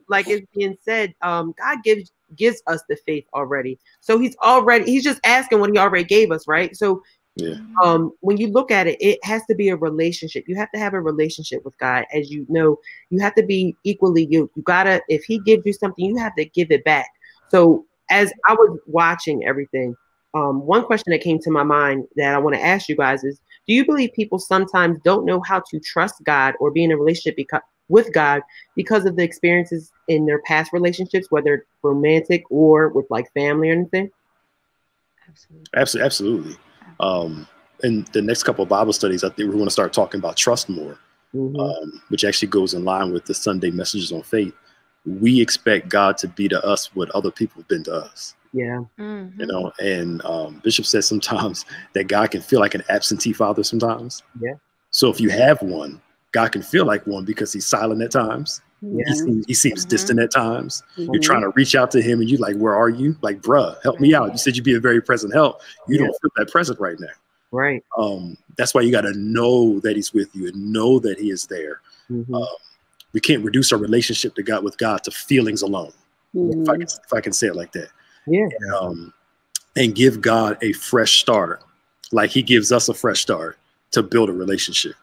C: Like it's being said, God gives us the faith already. So he's just asking what he already gave us, right? So when you look at it, it has to be a relationship. You have to have a relationship with God. As you know, you have to be equally you gotta, if he gives you something, you have to give it back. So as I was watching everything, one question that came to my mind that I want to ask you guys is, do you believe people sometimes don't know how to trust God or be in a relationship with God because of the experiences in their past relationships, whether romantic or with like family or anything?
A: Absolutely. In the next couple of Bible studies, I think we're going to start talking about trust more, which actually goes in line with the Sunday messages on faith. We expect God to be to us what other people have been to us.
C: Yeah.
A: You know, and Bishop says sometimes that God can feel like an absentee father sometimes.
C: Yeah.
A: So if you have one, God can feel like one because he's silent at times. He seems distant at times. You're trying to reach out to him and you're like, where are you? Like, bruh, help me out. You said you'd be a very present help. You don't feel that present right now.
C: Right.
A: That's why you got to know that he's with you and know that he is there. We can't reduce our relationship with God to feelings alone. If I can say it like that.
C: Yeah.
A: And give God a fresh start, like he gives us a fresh start to build a relationship.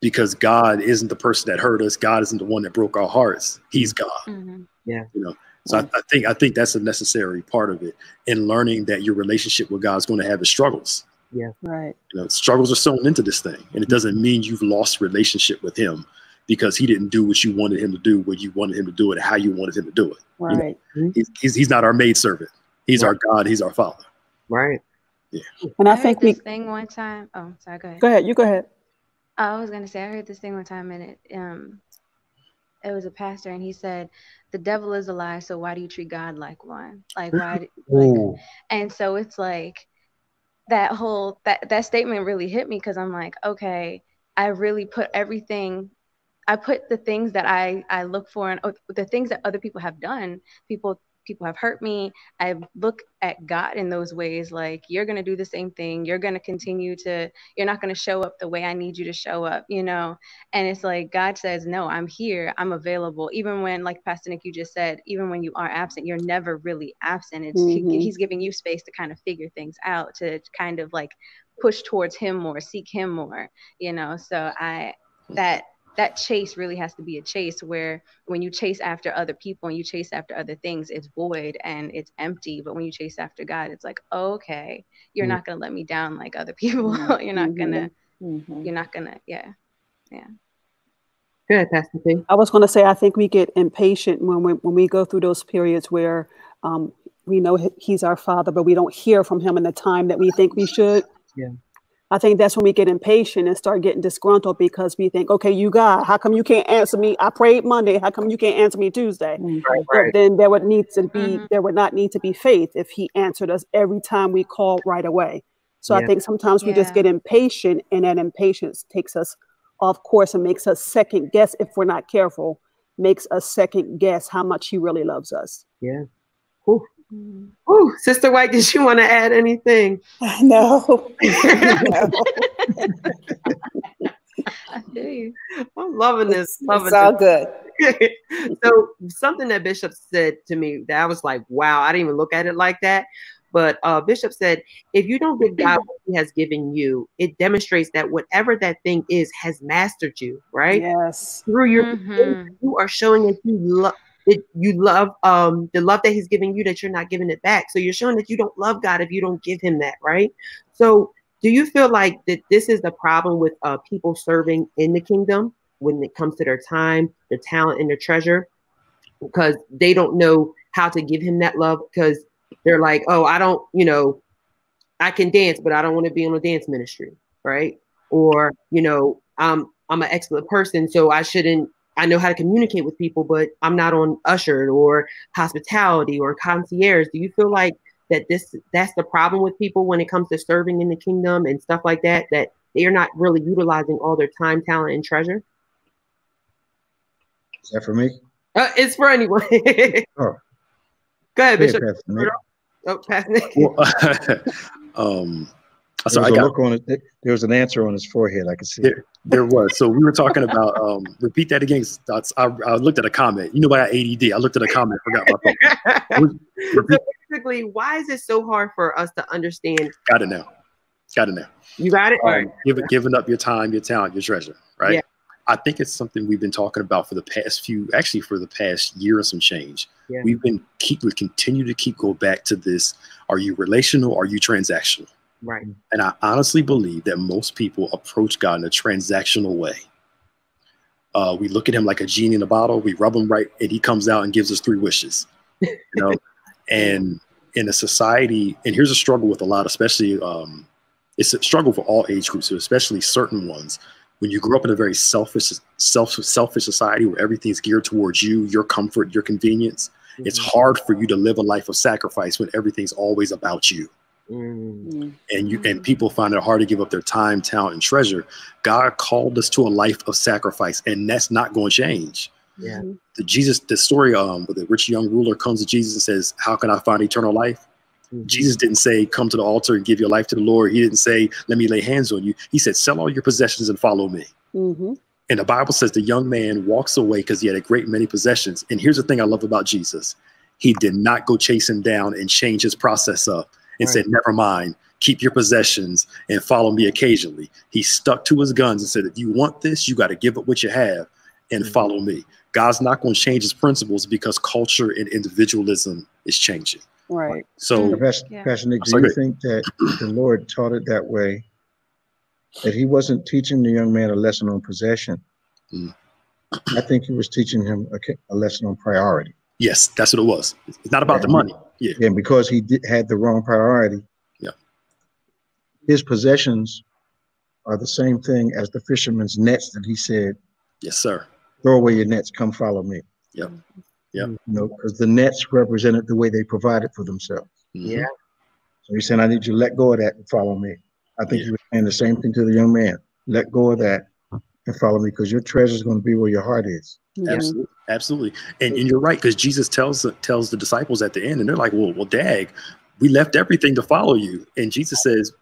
A: Because God isn't the person that hurt us. God isn't the one that broke our hearts. He's God.
C: Yeah.
A: You know. So I think that's a necessary part of it, in learning that your relationship with God is going to have its struggles.
C: Yeah.
B: Right.
A: You know, struggles are sewn into this thing, and it doesn't mean you've lost relationship with him because he didn't do what you wanted him to do, when you wanted him to do it, how you wanted him to do it.
B: Right.
A: You know, he's not our maidservant. He's our God. He's our Father.
C: Right.
A: Yeah.
B: And I
G: heard
B: think
G: this thing one time. Oh, sorry. Go ahead.
B: Go ahead. You go ahead.
G: I was gonna say I heard this thing one time, and it was a pastor, and he said, "The devil is a lie. So why do you treat God like one? Like why?" And so it's like that whole that statement really hit me, because I'm like, okay, I really put everything. I put the things that I look for, and the things that other people have done. People have hurt me. I look at God in those ways, like, you're going to do the same thing. You're going to continue to, you're not going to show up the way I need you to show up, you know? And it's like, God says, no, I'm here. I'm available. Even when, like Pastor Nick, you just said, even when you are absent, you're never really absent. It's he's giving you space to kind of figure things out, to kind of like push towards him more, seek him more, you know? So that chase really has to be a chase where when you chase after other people and you chase after other things, it's void and it's empty. But when you chase after God, it's like, okay, you're not going to let me down like other people. You're not going to, yeah.
C: Good, Pastor P.
B: I was going to say, I think we get impatient when we go through those periods where we know he's our Father, but we don't hear from him in the time that we think we should.
C: Yeah.
B: I think that's when we get impatient and start getting disgruntled, because we think, okay, you God, how come you can't answer me? I prayed Monday. How come you can't answer me Tuesday?
C: Right.
B: But then there would not need to be faith if he answered us every time we called right away. So I think sometimes we just get impatient, and that impatience takes us off course and makes us second guess, if we're not careful, makes us second guess how much he really loves us.
C: Yeah. Ooh. Ooh, Sister White, did you want to add anything?
F: No.
G: I feel you.
C: I'm loving this.
F: It's all good.
C: So something that Bishop said to me that I was like, wow, I didn't even look at it like that. but Bishop said, if you don't give God what he has given you, it demonstrates that whatever that thing is has mastered you, right?
B: Yes.
C: Through your you are showing that you love the love that he's giving you, that you're not giving it back. So you're showing that you don't love God if you don't give him that, right? So do you feel like that this is the problem with people serving in the kingdom when it comes to their time, their talent, and their treasure? Because they don't know how to give him that love, because they're like, oh, I don't, I can dance, but I don't want to be on a dance ministry, right? Or, I'm an excellent person, so I know how to communicate with people, but I'm not on usher or hospitality or concierge. Do you feel like that's the problem with people when it comes to serving in the kingdom and stuff like that, that they're not really utilizing all their time, talent, and treasure?
D: Is that for me?
C: It's for anyone.
D: Oh.
C: Go ahead, Bishop.
A: Pastor Nick. Sorry,
D: there was an answer on his forehead. I could see
A: there was. So we were talking about, repeat that again. I looked at a comment. You know, I got ADD. I looked at a comment, forgot my phone.
C: So basically, why is it so hard for us to understand?
A: Got it now.
C: You got it? All right.
A: Giving up your time, your talent, your treasure, right? Yeah. I think it's something we've been talking about for the past year and some change. Yeah. We continue to go back to this. Are you relational? Are you transactional?
C: Right.
A: And I honestly believe that most people approach God in a transactional way. We look at him like a genie in a bottle. We rub him right, and he comes out and gives us 3 wishes. And in a society, and here's a struggle with a lot, especially it's a struggle for all age groups, especially certain ones. When you grow up in a very selfish society where everything's geared towards you, your comfort, your convenience, it's hard for you to live a life of sacrifice when everything's always about you. And people find it hard to give up their time, talent, and treasure. God called us to a life of sacrifice, and that's not going to change.
C: Yeah.
A: The story where the rich young ruler comes to Jesus and says, "How can I find eternal life?" Jesus didn't say, "Come to the altar and give your life to the Lord." He didn't say, "Let me lay hands on you." He said, "Sell all your possessions and follow me." And the Bible says the young man walks away because he had a great many possessions. And here's the thing I love about Jesus. He did not go chase him down and change his process up and said, "Never mind, keep your possessions and follow me occasionally." He stuck to his guns and said, "If you want this, you got to give up what you have and follow me." God's not going to change his principles because culture and individualism is changing.
B: Right.
A: So,
D: Pastor Nick, do you think that the Lord taught it that way? That he wasn't teaching the young man a lesson on possession. I think he was teaching him a lesson on priority.
A: Yes, that's what it was. It's not about the money. Yeah.
D: And because he had the wrong priority, his possessions are the same thing as the fisherman's nets that he said,
A: "Yes, sir.
D: Throw away your nets, come follow me."
A: Yep.
D: Because the nets represented the way they provided for themselves.
C: Yeah.
D: So he's saying, "I need you to let go of that and follow me." I think he was saying the same thing to the young man. Let go of that and follow me, because your treasure is going to be where your heart is.
A: Absolutely. And you're right, because Jesus tells the disciples at the end, and they're like, well, dag, we left everything to follow you. And Jesus says,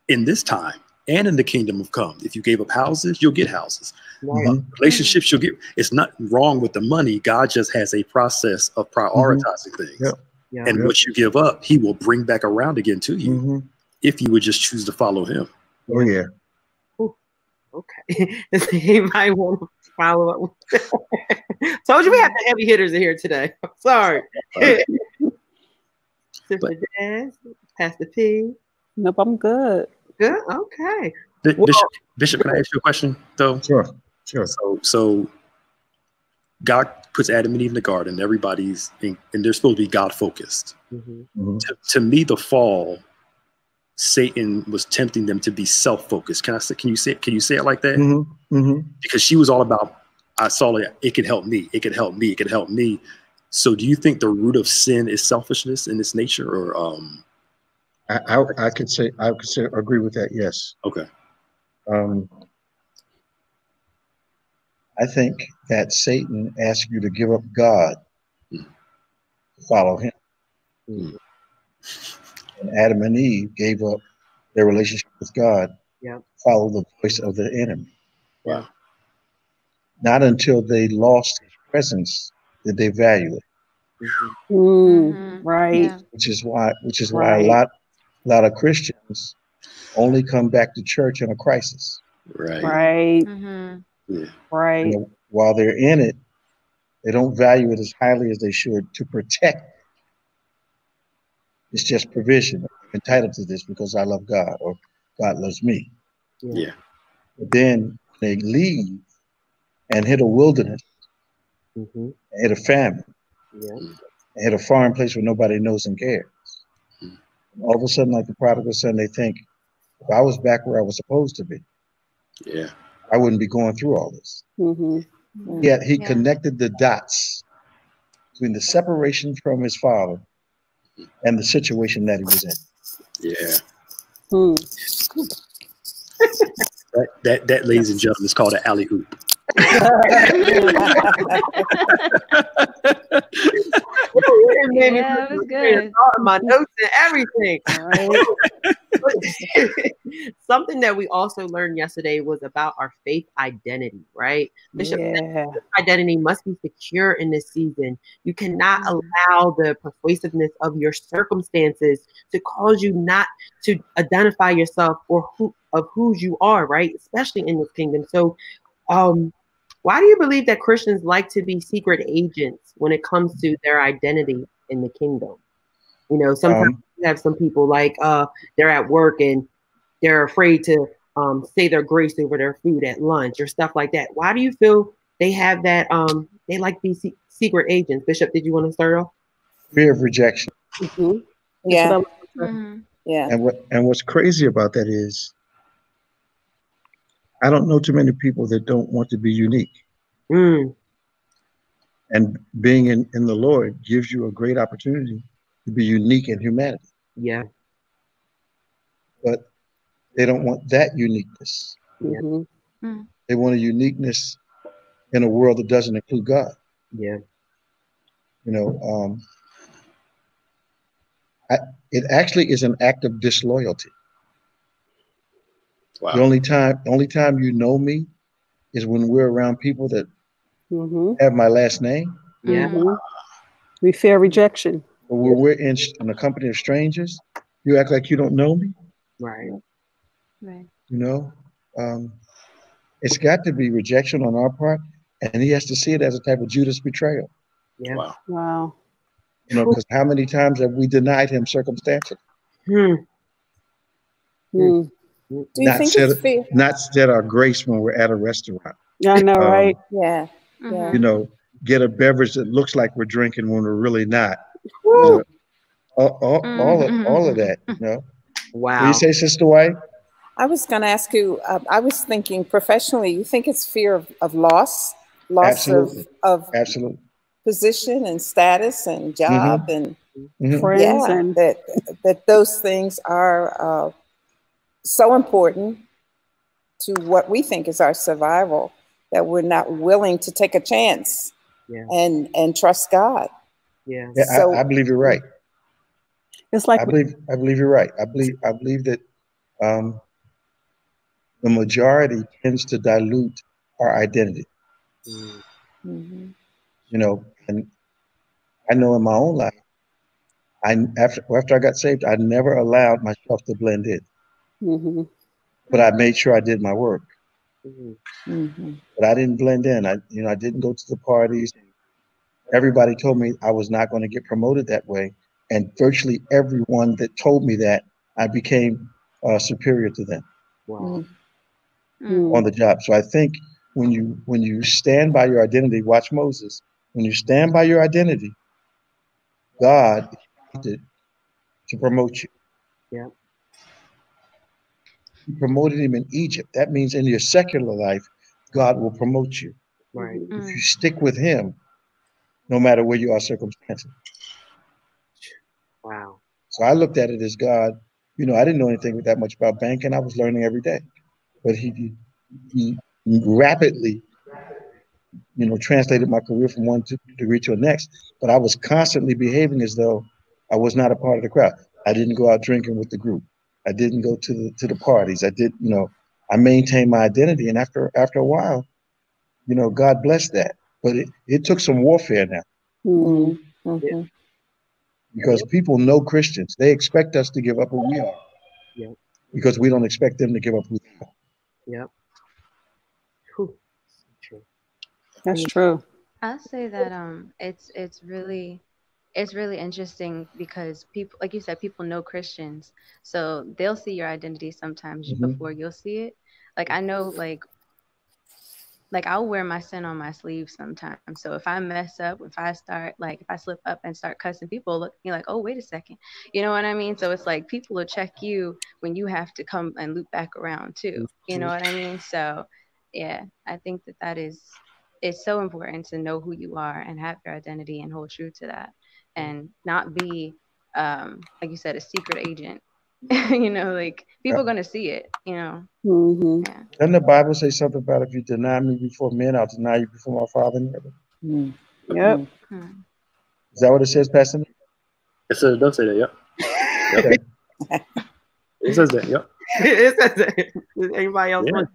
A: in this time and in the kingdom of come, if you gave up houses, you'll get houses. Relationships, you'll get. It's not wrong with the money. God just has a process of prioritizing things. And what you give up, he will bring back around again to you if you would just choose to follow him.
D: Oh, yeah.
C: Okay. Does anybody want to follow up with that? Told you we have the heavy hitters in here today. I'm sorry. Sister Jazz, Pastor P.
B: Nope, I'm good.
C: Good? Okay.
A: Bishop, can I ask you a question, though?
D: Sure.
A: So God puts Adam and Eve in the garden. Everybody's and they're supposed to be God focused. To me, the fall, Satan was tempting them to be self-focused. Can you say it like that? Because she was all about, I saw it could help me. It could help me. It could help me. So do you think the root of sin is selfishness in its nature, or
D: I could say agree with that. Yes.
A: Okay.
D: I think that Satan asked you to give up God, to follow him. And Adam and Eve gave up their relationship with God, follow the voice of the enemy. Not until they lost his presence did they value it.
B: Right.
G: Yeah.
D: Which is why a lot of Christians only come back to church in a crisis.
A: Right.
B: Right.
A: Yeah.
B: Right.
D: You know, while they're in it, they don't value it as highly as they should to protect. It's just provision. I'm entitled to this because I love God or God loves me.
A: Yeah.
D: But then they leave and hit a wilderness, and hit a famine, and hit a foreign place where nobody knows and cares. All of a sudden, like the prodigal son, they think, if I was back where I was supposed to be,
A: Yeah.
D: I wouldn't be going through all this. Yet he connected the dots between the separation from his father and the situation that he was in.
A: Yeah. That, ladies and gentlemen, is called an alley oop.
C: Yeah,
G: it was good.
C: My notes and everything. Something that we also learned yesterday was about our faith identity, right? Bishop said identity must be secure in this season. You cannot allow the persuasiveness of your circumstances to cause you not to identify yourself or who you are, right? Especially in this kingdom. So, why do you believe that Christians like to be secret agents when it comes to their identity in the kingdom? You know, sometimes you have some people like they're at work and they're afraid to say their grace over their food at lunch or stuff like that. Why do you feel they have that? They like to be secret agents. Bishop, did you want to start off?
D: Fear of rejection.
F: Yeah.
D: Yeah. And what's crazy about that is, I don't know too many people that don't want to be unique. And being in the Lord gives you a great opportunity to be unique in humanity.
C: Yeah.
D: But they don't want that uniqueness. They want a uniqueness in a world that doesn't include God.
C: Yeah.
D: You know, it actually is an act of disloyalty.
A: Wow.
D: The only time you know me is when we're around people that have my last name.
C: Yeah.
B: We fear rejection.
D: But when we're in a company of strangers, you act like you don't know me.
C: Right.
G: Right.
D: You know, it's got to be rejection on our part, and he has to see it as a type of Judas betrayal.
C: Yeah.
A: Wow.
B: Wow.
D: You know, because how many times have we denied him circumstantially?
F: Do you think it's fear?
D: Not said our grace when we're at a restaurant.
B: I know, right?
F: Yeah.
D: You know, get a beverage that looks like we're drinking when we're really not.
B: Woo.
D: All of that, you know.
C: Wow.
D: What do you say, Sister White?
F: I was going to ask you, I was thinking professionally, you think it's fear of loss
D: Absolutely.
F: of
D: Absolutely.
F: position and status and job and
B: friends, and
F: that those things are so important to what we think is our survival that we're not willing to take a chance and trust God.
C: Yeah.
F: So,
D: I believe you're right.
B: It's like
D: I believe you're right. I believe that the majority tends to dilute our identity. You know, and I know in my own life, after I got saved, I never allowed myself to blend in. But I made sure I did my work. But I didn't blend in. I didn't go to the parties. Everybody told me I was not going to get promoted that way, and virtually everyone that told me that, I became superior to them.
C: Wow.
D: On the job. So I think when you stand by your identity, watch Moses. When you stand by your identity, God wanted to promote you.
C: Yeah.
D: He promoted him in Egypt. That means in your secular life, God will promote you.
C: Right.
D: If you stick with him, no matter where you are circumstances.
C: Wow.
D: So I looked at it as God, you know, I didn't know anything that much about banking. I was learning every day. But he rapidly, you know, translated my career from one degree to the next. But I was constantly behaving as though I was not a part of the crowd. I didn't go out drinking with the group. I didn't go to the parties. I did, you know, I maintained my identity. And after a while, you know, God blessed that. But it took some warfare now.
F: Mm-hmm.
D: Because people know Christians. They expect us to give up who we are.
C: Yeah.
D: Because we don't expect them to give up who they are.
C: Yep. True.
B: That's true.
G: I'll say that it's really interesting because people, like you said, people know Christians, so they'll see your identity sometimes before you'll see it. Like I know, like I'll wear my sin on my sleeve sometimes. So if I mess up, if I slip up and start cussing, people look at me like, oh, wait a second. You know what I mean? So it's like people will check you when you have to come and loop back around too. You know what I mean? So yeah, I think it's so important to know who you are and have your identity and hold true to that and not be, like you said, a secret agent. You know, like people are going to see it, you know? Yeah.
D: Doesn't the Bible say something about if you deny me before men, I'll deny you before my Father in heaven?
B: Yep.
D: Is that what it says, Pastor?
A: Yes, sir, it does say that, yep. It says that, yep.
C: It says that. Does anybody else want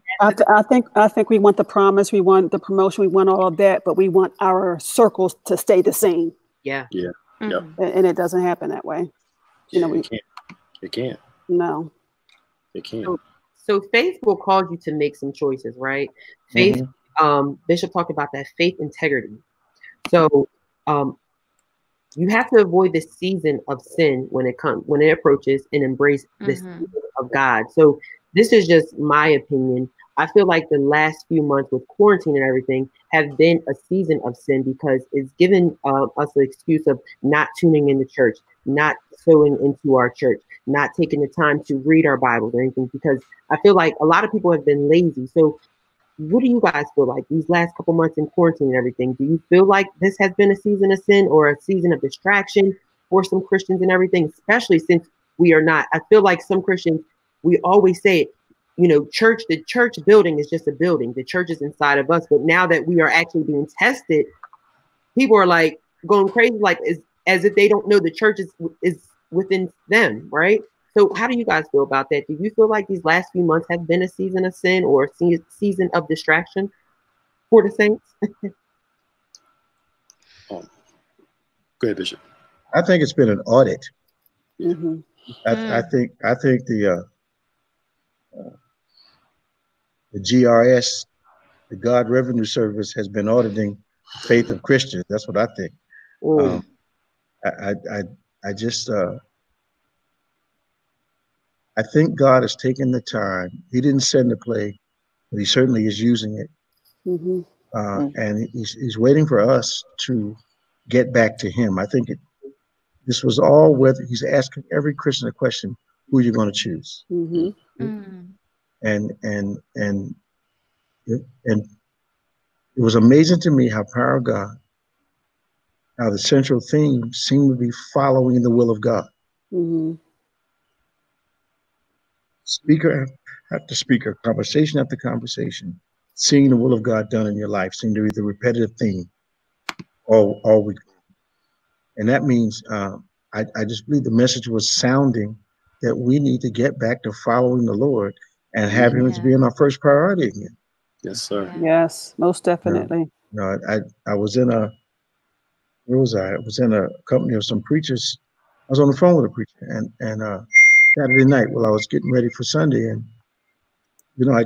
B: I think we want the promise, we want the promotion, we want all of that, but we want our circles to stay the same.
C: Yeah.
A: Yeah. Yep.
B: And it doesn't happen that way. You know,
A: it can't.
B: No.
A: It can't.
C: So faith will cause you to make some choices, right? Faith, Bishop talked about that, faith integrity. So you have to avoid the season of sin when it approaches, and embrace the season of God. So this is just my opinion. I feel like the last few months with quarantine and everything have been a season of sin because it's given us the excuse of not tuning into church, not sowing into our church, not taking the time to read our Bibles or anything, because I feel like a lot of people have been lazy. So what do you guys feel like these last couple months in quarantine and everything? Do you feel like this has been a season of sin or a season of distraction for some Christians and everything, especially since we are not? I feel like some Christians, we always say it, you know, the church building is just a building. The church is inside of us. But now that we are actually being tested, people are like going crazy, like as if they don't know the church is within them, right? So how do you guys feel about that? Do you feel like these last few months have been a season of sin or a season of distraction for the saints?
A: Go ahead, Bishop.
D: I think it's been an audit.
B: Mm-hmm.
D: I think the GRS, the God Revenue Service, has been auditing the faith of Christians. That's what I think. I just I think God has taken the time. He didn't send the plague, but he certainly is using it. And he's waiting for us to get back to him. I think this was all whether he's asking every Christian a question: who are you going to choose? And it was amazing to me how power of God, how the central theme seemed to be following the will of God. Speaker after speaker, conversation after conversation, seeing the will of God done in your life seemed to be the repetitive theme all week. And that means I just believe the message was sounding that we need to get back to following the Lord and have him as being our first priority again.
A: Yes, sir.
B: Yes, most definitely.
D: I was in where was I? I was in a company of some preachers. I was on the phone with a preacher, and Saturday night, while I was getting ready for Sunday, and you know, I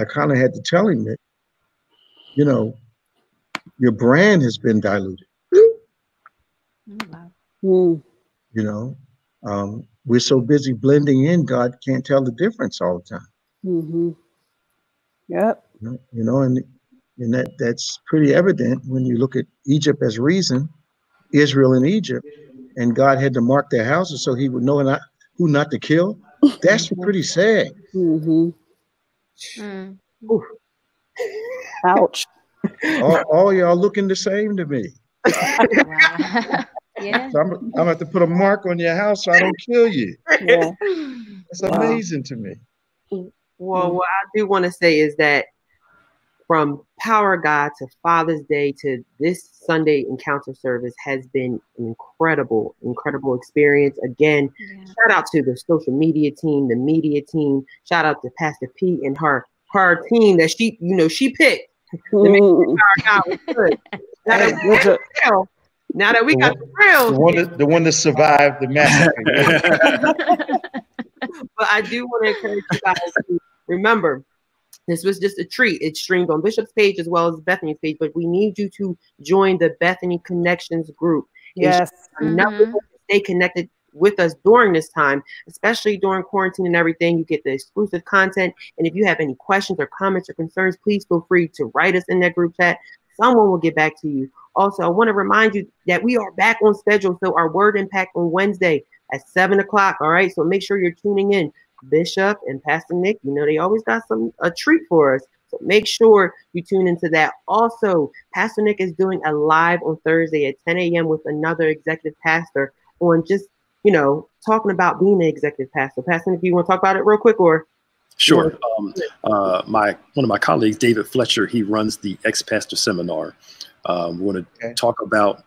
D: kind of had to tell him that, you know, your brand has been diluted. You know, we're so busy blending in, God can't tell the difference all the time.
B: Yep.
D: You know, and that's pretty evident when you look at Egypt as reason, Israel and Egypt, and God had to mark their houses so he would know who not to kill. That's pretty sad.
B: Ouch.
D: All y'all looking the same to me.
G: Yeah.
D: So I'm gonna have to put a mark on your house so I don't kill you. It's amazing to me.
C: Well, what I do want to say is that from Power God to Father's Day to this Sunday encounter service has been an incredible experience. Again, shout out to the social media team, the media team. Shout out to Pastor P and her team that she picked to make Power God was good. Now that we got the real,
D: the one that survived the massacre.
C: But I do want to encourage you guys to remember, this was just a treat. It's streamed on Bishop's page as well as Bethany's page, but we need you to join the Bethany Connections group.
B: Yes.
C: Stay connected with us during this time, especially during quarantine and everything. You get the exclusive content. And if you have any questions or comments or concerns, please feel free to write us in that group chat. Someone will get back to you. Also, I want to remind you that we are back on schedule. So our Word Impact on Wednesday at 7 o'clock. All right. So make sure you're tuning in. Bishop and Pastor Nick, you know, they always got a treat for us. So make sure you tune into that. Also, Pastor Nick is doing a live on Thursday at 10 a.m. with another executive pastor on just, you know, talking about being an executive pastor. Pastor Nick, do you want to talk about it real quick or?
A: Sure. One of my colleagues, David Fletcher, he runs the Ex-Pastor Seminar. We want to talk about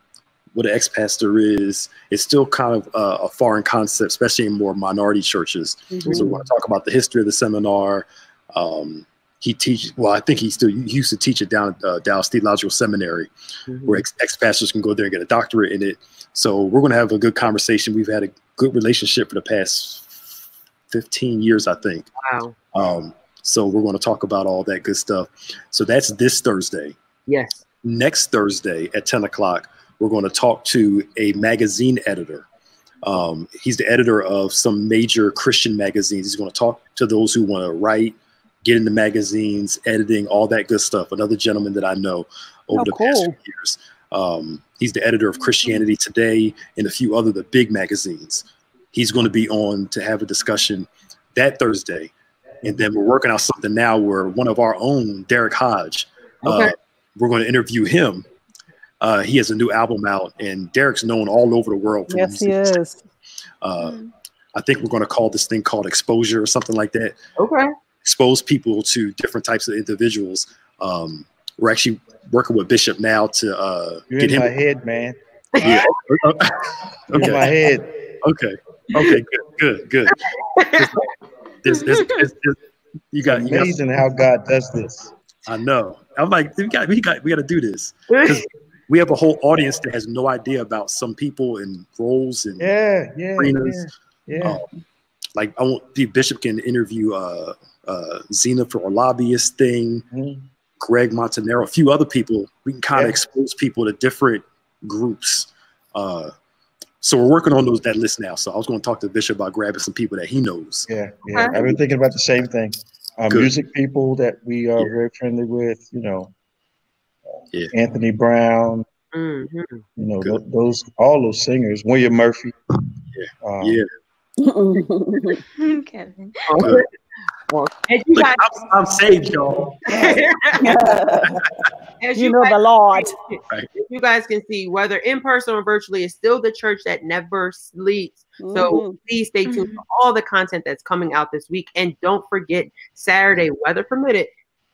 A: what an ex-pastor is. It's still kind of a foreign concept, especially in more minority churches. So we want to talk about the history of the seminar. He teaches, well, I think he used to teach it down at Dallas Theological Seminary, where ex-pastors can go there and get a doctorate in it. So we're going to have a good conversation. We've had a good relationship for the past 15 years, I think.
C: Wow.
A: So we're going to talk about all that good stuff. So that's this Thursday.
C: Yes.
A: Next Thursday at 10 o'clock, we're going to talk to a magazine editor. He's the editor of some major Christian magazines. He's going to talk to those who want to write, get into magazines, editing, all that good stuff. Another gentleman that I know over the past few years. He's the editor of Christianity Today and a few other the big magazines. He's going to be on to have a discussion that Thursday. And then we're working out something now where one of our own, Derek Hodge, we're going to interview him. He has a new album out, and Derek's known all over the world.
B: Yes, he is.
A: I think we're going to call this thing called exposure or something like that.
C: Okay.
A: Expose people to different types of individuals. We're actually working with Bishop now to
D: get him. You're in my head, man.
A: Yeah.
D: Okay. You're in my head.
A: Okay. Okay. Good. You got
D: amazing how God does this.
A: I know. I'm like, we got to do this. We have a whole audience that has no idea about some people and roles and arenas. Like I want the Bishop can interview Zena for our lobbyist thing, Greg Montanaro, a few other people. We can kind of expose people to different groups. So we're working on that list now. So I was going to talk to Bishop about grabbing some people that he knows.
D: I've been thinking about the same thing. Music people that we are very friendly with, you know, Anthony Brown, you know, all those singers, William Murphy.
G: Kevin.
C: Well, you guys,
A: I'm saved, y'all.
C: As
B: you know the Lord.
C: You guys can see, whether in person or virtually, it's still the church that never sleeps. So please stay tuned for all the content that's coming out this week. And don't forget, Saturday, weather permitted,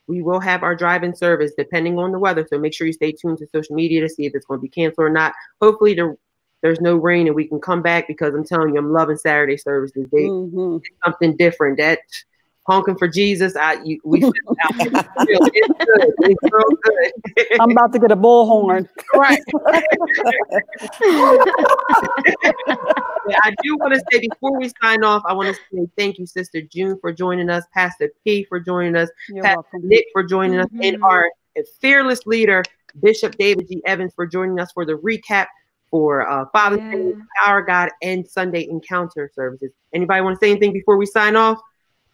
C: we will have our drive-in service depending on the weather. So make sure you stay tuned to social media to see if it's going to be canceled or not. Hopefully there's no rain and we can come back, because I'm telling you, I'm loving Saturday services. They something different. That honking for Jesus, we it's good. It's real good.
B: I'm about to get a bullhorn.
C: Right. I do want to say, before we sign off, I want to say thank you, Sister June, for joining us, Pastor P for joining us, Pastor Nick for joining us, and our fearless leader, Bishop David G. Evans, for joining us for the recap for Father's Day, Power God, and Sunday Encounter services. Anybody want to say anything before we sign off?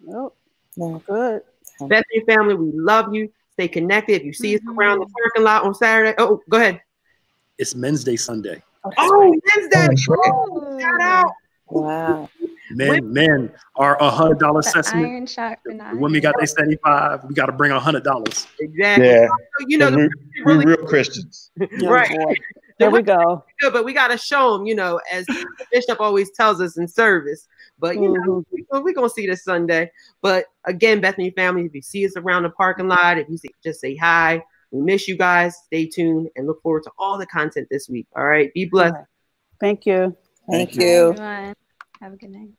B: Nope. No, good.
C: Bethany family, we love you. Stay connected. If you see us around the parking lot on Saturday, go ahead.
A: It's Men's Day Sunday.
C: Men's Day! Shout out!
F: Wow.
A: Men are $100 assessment.
G: Iron shot for nine.
A: When we got their 75, we got to bring $100.
C: Exactly.
D: Yeah.
C: You know,
D: we're real Christians.
C: Right.
B: There we go.
C: Good, but we got to show them, you know, as Bishop always tells us in service. But, you know, we're going to see this Sunday. But again, Bethany family, if you see us around the parking lot, if you just say hi. We miss you guys. Stay tuned and look forward to all the content this week. All right. Be blessed.
B: Thank you.
F: Thank you.
G: Everyone. Have a good night.